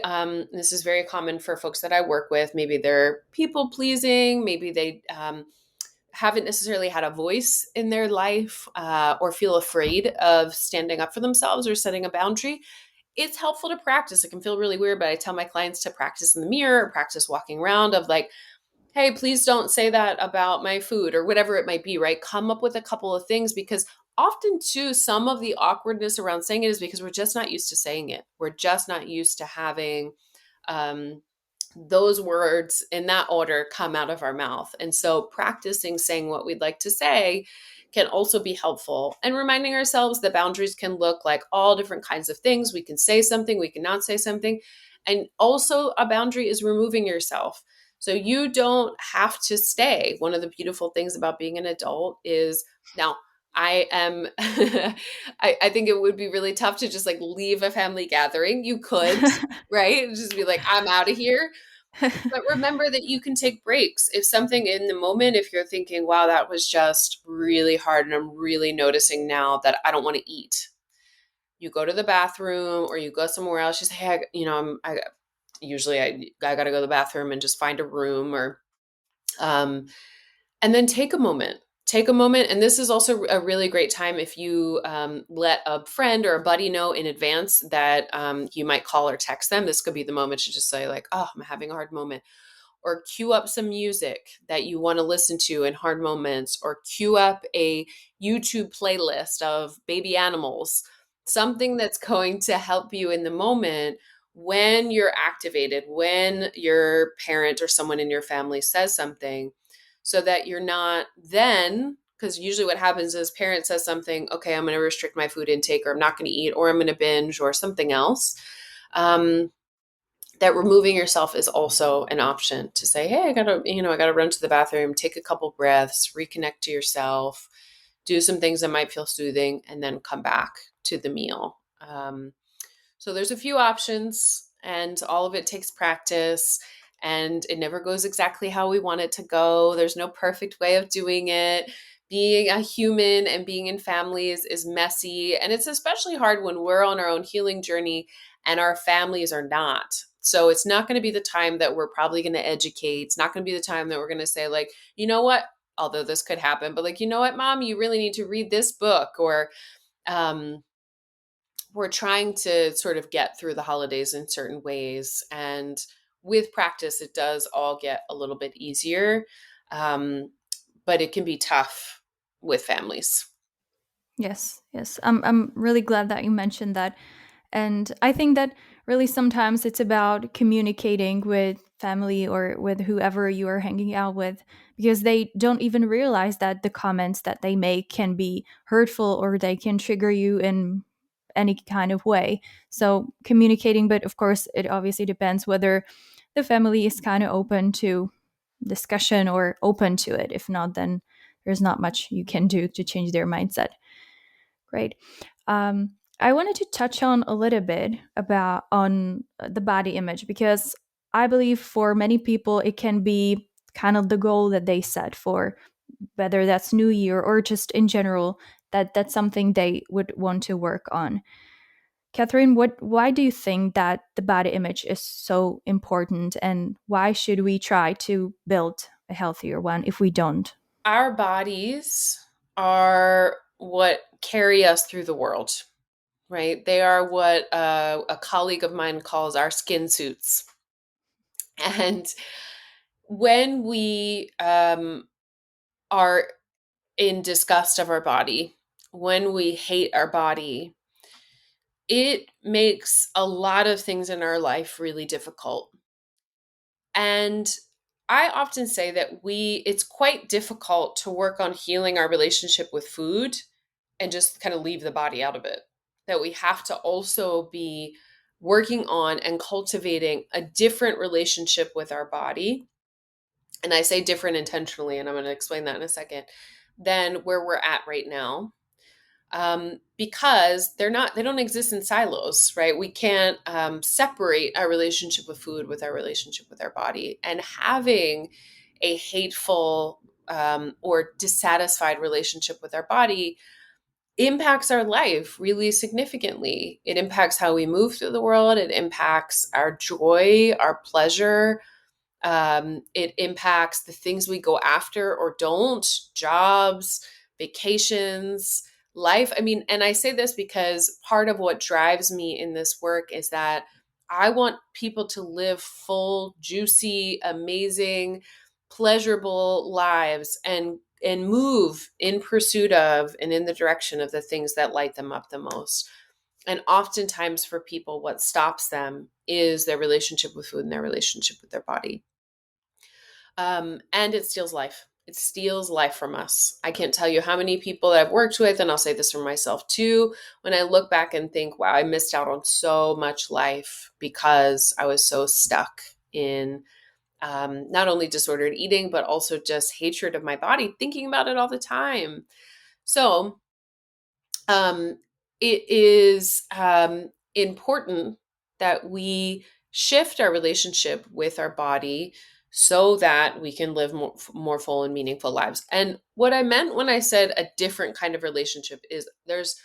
this is very common for folks that I work with, maybe they're people pleasing, maybe they haven't necessarily had a voice in their life, or feel afraid of standing up for themselves or setting a boundary. It's helpful to practice. It can feel really weird, but I tell my clients to practice in the mirror, practice walking around, of like, hey, please don't say that about my food, or whatever it might be, right? Come up with a couple of things, because often too, some of the awkwardness around saying it is because we're just not used to saying it. We're just not used to having um, those words in that order come out of our mouth. And so practicing saying what we'd like to say can also be helpful, and reminding ourselves that boundaries can look like all different kinds of things. We can say something, we cannot say something. And also, a boundary is removing yourself. So you don't have to stay. One of the beautiful things about being an adult is, now I am, I think it would be really tough to just like leave a family gathering. You could, right? Just be like, I'm out of here. But remember that you can take breaks. If something in the moment, if you're thinking, wow, that was just really hard, and I'm really noticing now that I don't want to eat, you go to the bathroom or you go somewhere else. You say, hey, I got to go to the bathroom, and just find a room, or, um, and then take a moment. Take a moment. And this is also a really great time if you let a friend or a buddy know in advance that you might call or text them. This could be the moment to just say, like, oh, I'm having a hard moment, or cue up some music that you want to listen to in hard moments, or cue up a YouTube playlist of baby animals, something that's going to help you in the moment when you're activated, when your parent or someone in your family says something, so that you're not then, because usually what happens is parent says something, okay, I'm going to restrict my food intake, or I'm not going to eat, or I'm going to binge, or something else. Um, that removing yourself is also an option, to say, hey, I gotta run to the bathroom, take a couple breaths, reconnect to yourself, do some things that might feel soothing, and then come back to the meal. So there's a few options, and all of it takes practice, and it never goes exactly how we want it to go. There's no perfect way of doing it. Being a human and being in families is messy, and it's especially hard when we're on our own healing journey and our families are not. So it's not going to be the time that we're probably going to educate. It's not going to be the time that we're going to say, like, you know what, although this could happen, but like, you know what, Mom, you really need to read this book. Or um, we're trying to sort of get through the holidays in certain ways. And with practice, it does all get a little bit easier. Um, but it can be tough with families.
Yes, yes. I'm really glad that you mentioned that. And I think that really sometimes it's about communicating with family or with whoever you are hanging out with, because they don't even realize that the comments that they make can be hurtful, or they can trigger you in any kind of way. So communicating, but of course, it obviously depends whether the family is kind of open to discussion or open to it. If not, then there's not much you can do to change their mindset. Great. I wanted to touch on a little bit about on the body image, because I believe for many people it can be kind of the goal that they set for, whether that's New Year or just in general, that that's something they would want to work on. Katherine, why do you think that the body image is so important, and why should we try to build a healthier one if we don't?
Our bodies are what carry us through the world, right? They are what a colleague of mine calls our skin suits. And when we are in disgust of our body, when we hate our body, it makes a lot of things in our life really difficult. And I often say that it's quite difficult to work on healing our relationship with food and just kind of leave the body out of it. That we have to also be working on and cultivating a different relationship with our body. And I say different intentionally, and I'm going to explain that in a second, than where we're at right now. Because they don't exist in silos, right? We can't separate our relationship with food with our relationship with our body. And having a hateful or dissatisfied relationship with our body impacts our life really significantly. It impacts how we move through the world. It impacts our joy, our pleasure. It impacts the things we go after or don't, jobs, vacations, life. I mean, and I say this because part of what drives me in this work is that I want people to live full, juicy, amazing, pleasurable lives and move in pursuit of and in the direction of the things that light them up the most. And oftentimes for people, what stops them is their relationship with food and their relationship with their body. And it steals life. It steals life from us. I can't tell you how many people that I've worked with, and I'll say this for myself too, when I look back and think, wow, I missed out on so much life because I was so stuck in not only disordered eating, but also just hatred of my body, thinking about it all the time. So um, it is important that we shift our relationship with our body so that we can live more full and meaningful lives. And what I meant when I said a different kind of relationship is there's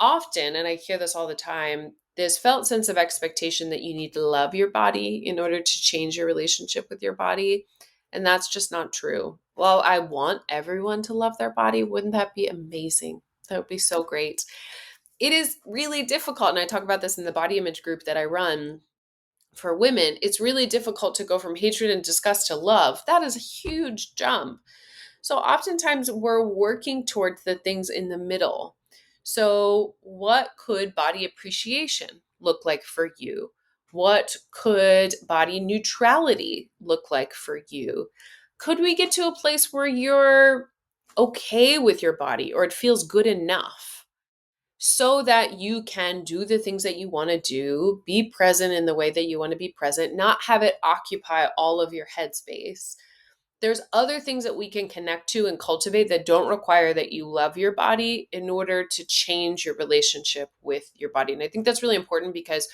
often, and I hear this all the time, this felt sense of expectation that you need to love your body in order to change your relationship with your body. And that's just not true. Well, I want everyone to love their body. Wouldn't that be amazing? That would be so great. It is really difficult. And I talk about this in the body image group that I run for women. It's really difficult to go from hatred and disgust to love. That is a huge jump. So oftentimes we're working towards the things in the middle. So, what could body appreciation look like for you? What could body neutrality look like for you? Could we get to a place where you're okay with your body or it feels good enough so that you can do the things that you want to do, be present in the way that you want to be present, not have it occupy all of your headspace? There's other things that we can connect to and cultivate that don't require that you love your body in order to change your relationship with your body. And I think that's really important because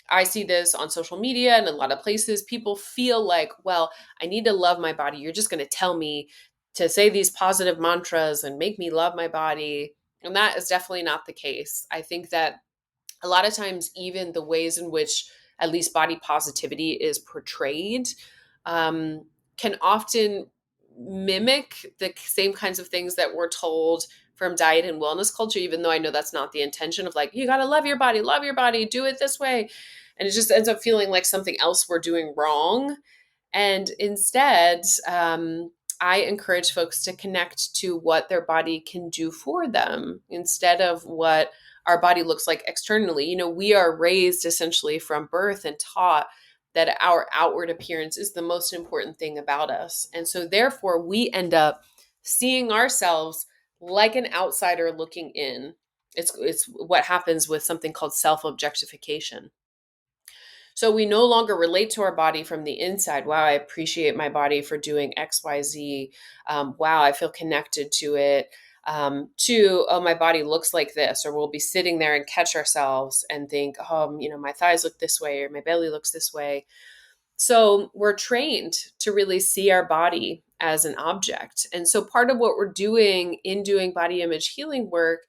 I see this on social media and a lot of places. People feel like, well, I need to love my body. You're just going to tell me to say these positive mantras and make me love my body. And that is definitely not the case. I think that a lot of times, even the ways in which at least body positivity is portrayed can often mimic the same kinds of things that we're told from diet and wellness culture, even though I know that's not the intention of like, you got to love your body, do it this way. And it just ends up feeling like something else we're doing wrong. And instead, I encourage folks to connect to what their body can do for them instead of what our body looks like externally. You know, we are raised essentially from birth and taught that our outward appearance is the most important thing about us. And so therefore we end up seeing ourselves like an outsider looking in. It's what happens with something called self-objectification. So we no longer relate to our body from the inside. Wow, I appreciate my body for doing XYZ. Wow, I feel connected to it. To, oh, my body looks like this, or we'll be sitting there and catch ourselves and think, oh, you know, my thighs look this way, or my belly looks this way. So we're trained to really see our body as an object. And so part of what we're doing in doing body image healing work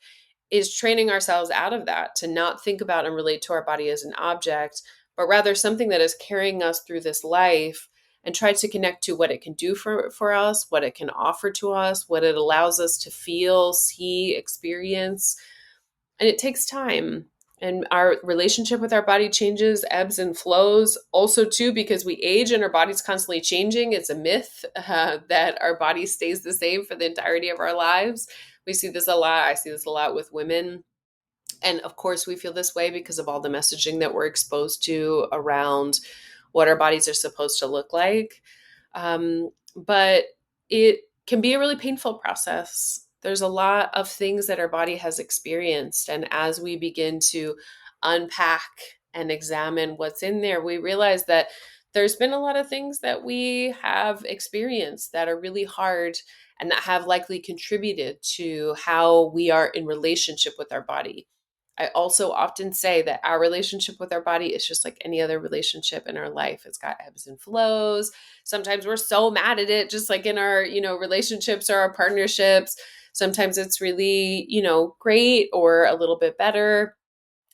is training ourselves out of that, to not think about and relate to our body as an object, but rather something that is carrying us through this life, and try to connect to what it can do for us, what it can offer to us, what it allows us to feel, see, experience. And it takes time. And our relationship with our body changes, ebbs and flows. Also, too, because we age and our body's constantly changing. It's a myth that our body stays the same for the entirety of our lives. We see this a lot. I see this a lot with women. And of course, we feel this way because of all the messaging that we're exposed to around what our bodies are supposed to look like. But it can be a really painful process. There's a lot of things that our body has experienced. And as we begin to unpack and examine what's in there, we realize that there's been a lot of things that we have experienced that are really hard and that have likely contributed to how we are in relationship with our body. I also often say that our relationship with our body is just like any other relationship in our life. It's got ebbs and flows. Sometimes we're so mad at it, just like in our, relationships or our partnerships. Sometimes it's really, great or a little bit better.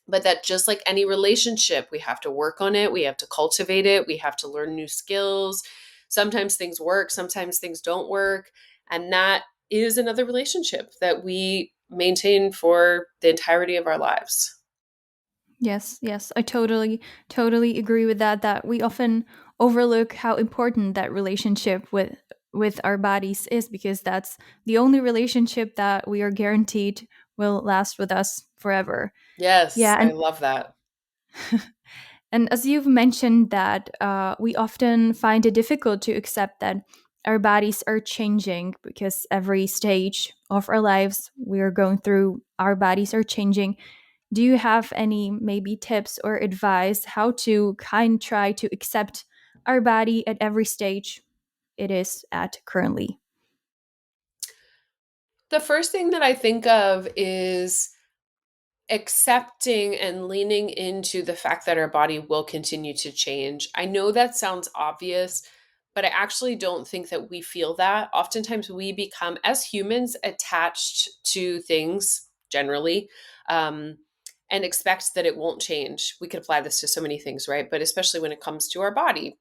But that just like any relationship, we have to work on it. We have to cultivate it. We have to learn new skills. Sometimes things work, sometimes things don't work. And that is another relationship that we maintain for the entirety of our lives.
Yes, yes, I totally agree with that. That we often overlook how important that relationship with our bodies is, because that's the only relationship that we are guaranteed will last with us forever.
Yes,
Yeah,
I love that.
and as you've mentioned that we often find it difficult to accept that our bodies are changing, because every stage of our lives we are going through, our bodies are changing. Do you have any maybe tips or advice how to try to accept our body at every stage it is at currently?
The first thing that I think of is accepting and leaning into the fact that our body will continue to change. I know that sounds obvious, but I actually don't think that we feel that. Oftentimes, we become, as humans, attached to things generally, um, and expect that it won't change. We could apply this to so many things, right? But especially when it comes to our body,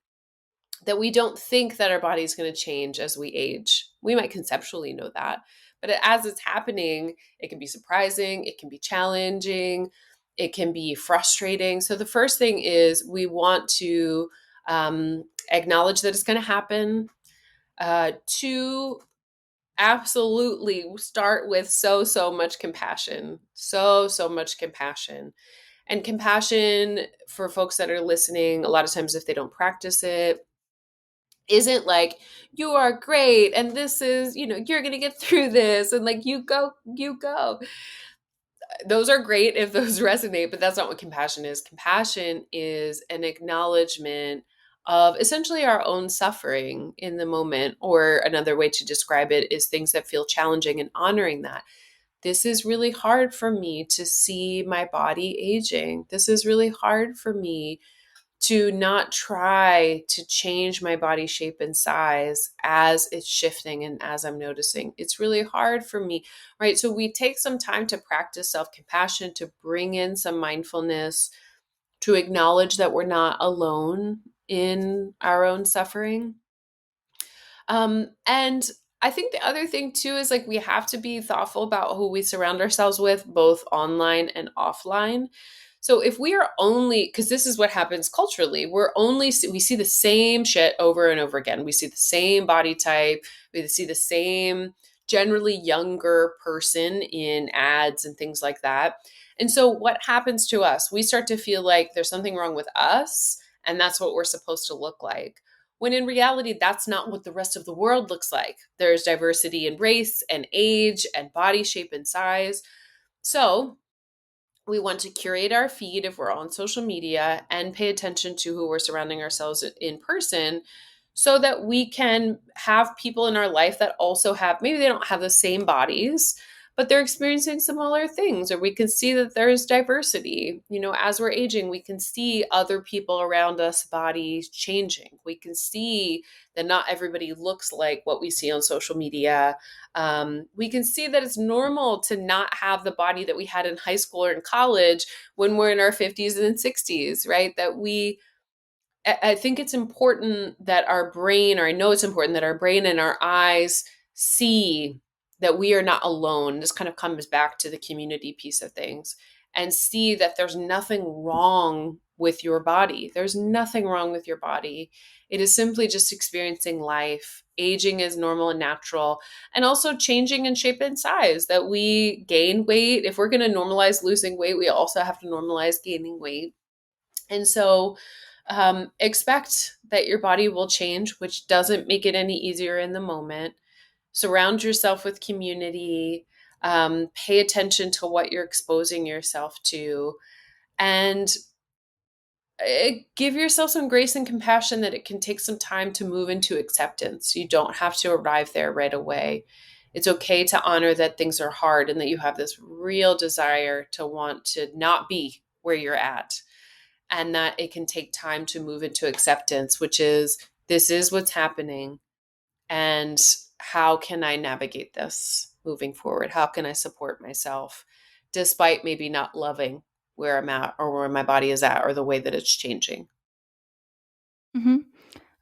that we don't think that our body is going to change as we age. We might conceptually know that, but as it's happening, it can be surprising, it can be challenging, it can be frustrating. So the first thing is we want to acknowledge that it's going to happen. To absolutely start with so much compassion, so much compassion. And compassion, for folks that are listening, a lot of times if they don't practice it, isn't like you are great and this is, you're going to get through this and like you go. Those are great if those resonate, but that's not what compassion is. Compassion is an acknowledgement of essentially our own suffering in the moment, or another way to describe it is things that feel challenging and honoring that. This is really hard for me to see my body aging. This is really hard for me to not try to change my body shape and size as it's shifting and as I'm noticing. It's really hard for me, right? So we take some time to practice self compassion, to bring in some mindfulness, to acknowledge that we're not alone in our own suffering. And I think the other thing too is like we have to be thoughtful about who we surround ourselves with, both online and offline. So if we are only, because this is what happens culturally, we see the same shit over and over again. We see the same body type, we see the same generally younger person in ads and things like that. And so what happens to us? We start to feel like there's something wrong with us, and that's what we're supposed to look like. When in reality, that's not what the rest of the world looks like. There's diversity in race and age and body shape and size. So we want to curate our feed if we're on social media and pay attention to who we're surrounding ourselves in person, so that we can have people in our life that also have, maybe they don't have the same bodies, but they're experiencing similar things, or we can see that there's diversity. As we're aging, we can see other people around us bodies changing. We can see that not everybody looks like what we see on social media. We can see that it's normal to not have the body that we had in high school or in college when we're in our 50s and 60s, right? I think it's important that our brain, or I know it's important that our brain and our eyes see that we are not alone. This kind of comes back to the community piece of things, and see that there's nothing wrong with your body. There's nothing wrong with your body. It is simply just experiencing life. Aging is normal and natural, and also changing in shape and size. That we gain weight. If we're going to normalize losing weight, we also have to normalize gaining weight. And so, expect that your body will change, which doesn't make it any easier in the moment. Surround yourself with community. Pay attention to what you're exposing yourself to, and give yourself some grace and compassion that it can take some time to move into acceptance. You don't have to arrive there right away. It's okay to honor that things are hard and that you have this real desire to want to not be where you're at, and that it can take time to move into acceptance, which is, this is what's happening. And how can I navigate this moving forward? How can I support myself despite maybe not loving where I'm at or where my body is at or the way that it's changing?
Hmm.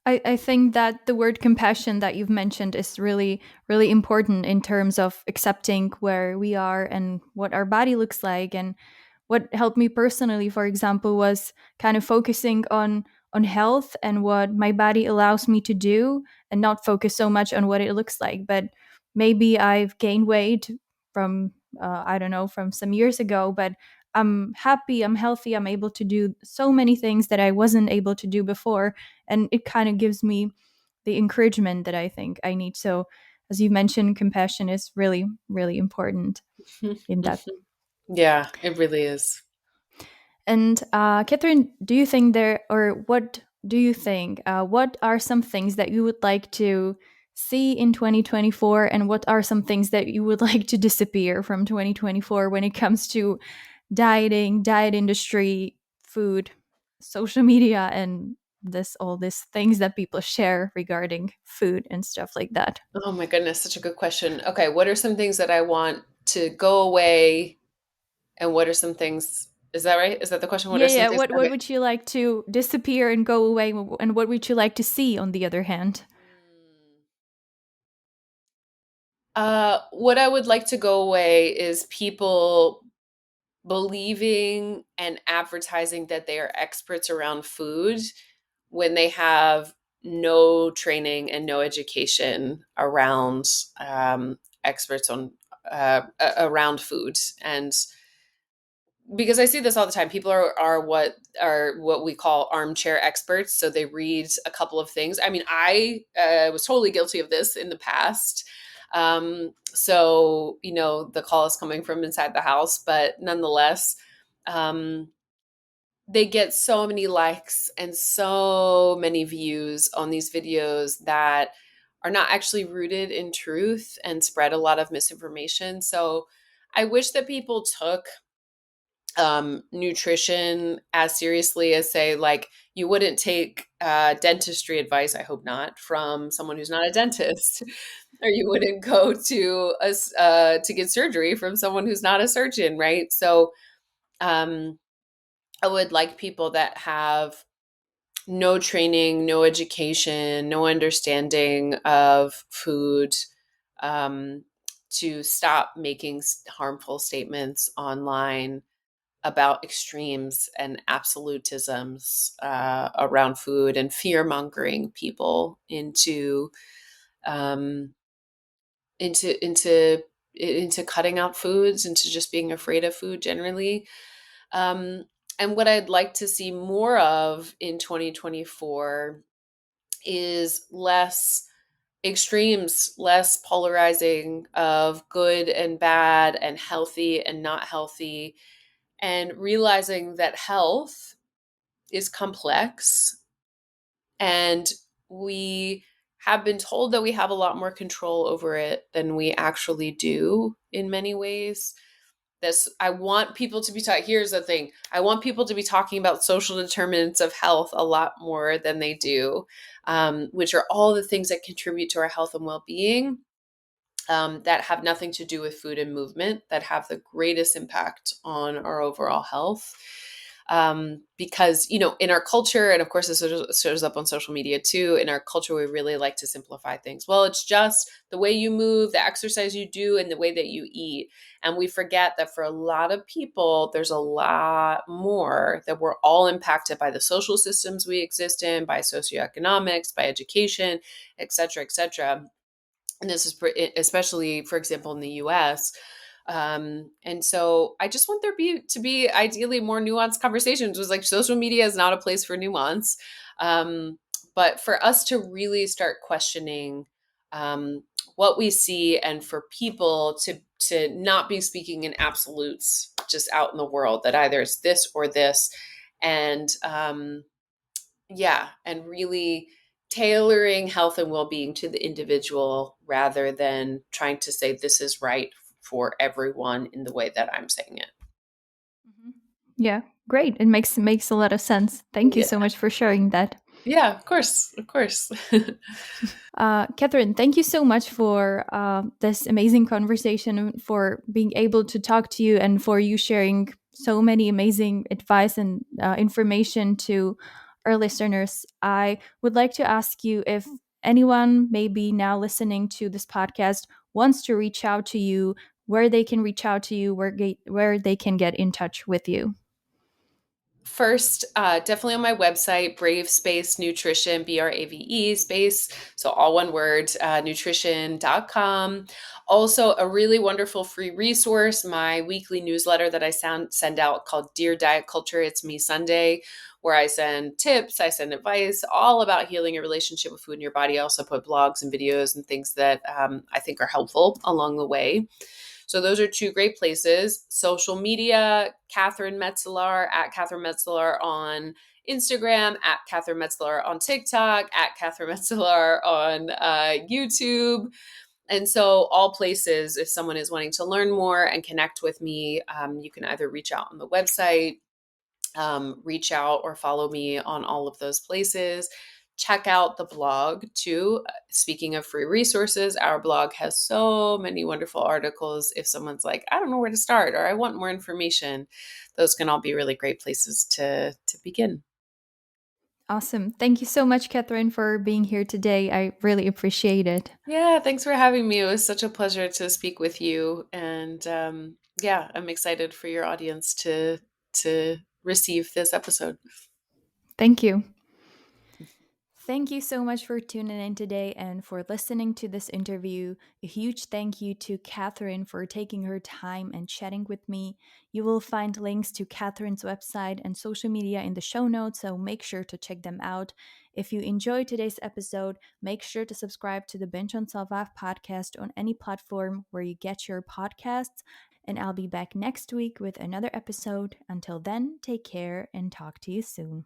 I think that the word compassion that you've mentioned is really, really important in terms of accepting where we are and what our body looks like. And what helped me personally, for example, was kind of focusing on health and what my body allows me to do, and not focus so much on what it looks like. But maybe I've gained weight from I don't know, from some years ago, but I'm happy, I'm healthy, I'm able to do so many things that I wasn't able to do before, and it kind of gives me the encouragement that I think I need. So, as you mentioned, compassion is really, really important in that.
Yeah, it really is.
And Catherine, do you think there, or what do you think? What are some things that you would like to see in 2024, and what are some things that you would like to disappear from 2024 when it comes to dieting, diet industry, food, social media, and this all these things that people share regarding food and stuff like that?
Oh my goodness, such a good question. Okay, what are some things that I want to go away, and what are some things, is that right? Is that the question? What
Yeah,
are some
yeah.
things?
What
Okay.
would you like to disappear and go away, and what would you like to see on the other hand?
What I would like to go away is people believing and advertising that they are experts around food when they have no training and no education around experts on around food. And because I see this all the time, people are what we call armchair experts. So they read a couple of things. I mean, I was totally guilty of this in the past. So the call is coming from inside the house, but nonetheless, um, they get so many likes and so many views on these videos that are not actually rooted in truth and spread a lot of misinformation. So I wish that people took nutrition as seriously as, say, like, you wouldn't take dentistry advice, I hope not, from someone who's not a dentist, or you wouldn't go to get surgery from someone who's not a surgeon, right? So um, I would like people that have no training, no education, no understanding of food, um, to stop making harmful statements online about extremes and absolutisms around food, and fear mongering people um, into into into cutting out foods, into just being afraid of food generally. Um, and what I'd like to see more of in 2024 is less extremes, less polarizing of good and bad and healthy and not healthy, and realizing that health is complex, and we have been told that we have a lot more control over it than we actually do in many ways. This, I want people to be taught. Here's the thing: I want people to be talking about social determinants of health a lot more than they do, which are all the things that contribute to our health and well-being, that have nothing to do with food and movement, that have the greatest impact on our overall health. Because, in our culture, and of course this shows up on social media too, in our culture, we really like to simplify things. Well, it's just the way you move, the exercise you do, and the way that you eat. And we forget that for a lot of people, there's a lot more, that we're all impacted by the social systems we exist in, by socioeconomics, by education, et cetera, et cetera. And this is especially, for example, in the US. And so I just want to be ideally more nuanced conversations. It was like social media is not a place for nuance. Um, but for us to really start questioning what we see, and for people to not be speaking in absolutes just out in the world, that either it's this or this. And yeah, and really tailoring health and well-being to the individual, rather than trying to say this is right for everyone in the way that I'm saying it.
Mhm. Yeah, great. It makes a lot of sense. Thank you
Yeah.
so much for sharing that.
Yeah, of course. Of course.
Katherine, thank you so much for this amazing conversation, for being able to talk to you, and for you sharing so many amazing advice and information to our listeners. I would like to ask you if anyone maybe now listening to this podcast wants to reach out to you, where they can reach out to you, where they can get in touch with you.
First, definitely on my website, Brave Space Nutrition, BRAVE space. So all one word, nutrition.com. Also, a really wonderful free resource, my weekly newsletter that I send out, called Dear Diet Culture, It's Me Sunday, where I send tips, I send advice, all about healing your relationship with food in your body. I also put blogs and videos and things that I think are helpful along the way. So those are two great places. Social media, Katherine Metzelaar, at Katherine Metzelaar on Instagram, at Katherine Metzelaar on TikTok, at Katherine Metzelaar on YouTube. And so, all places, if someone is wanting to learn more and connect with me, you can either reach out on the website, reach out or follow me on all of those places. Check out the blog too. Speaking of free resources, our blog has so many wonderful articles. If someone's like, I don't know where to start, or I want more information, those can all be really great places to begin.
Awesome. Thank you so much, Katherine, for being here today. I really appreciate it.
Yeah, thanks for having me. It was such a pleasure to speak with you, and yeah, I'm excited for your audience to receive this episode.
Thank you. Thank you so much for tuning in today and for listening to this interview. A huge thank you to Katherine for taking her time and chatting with me. You will find links to Katherine's website and social media in the show notes, so make sure to check them out. If you enjoyed today's episode, make sure to subscribe to the Binge on Self Love podcast on any platform where you get your podcasts. And I'll be back next week with another episode. Until then, take care and talk to you soon.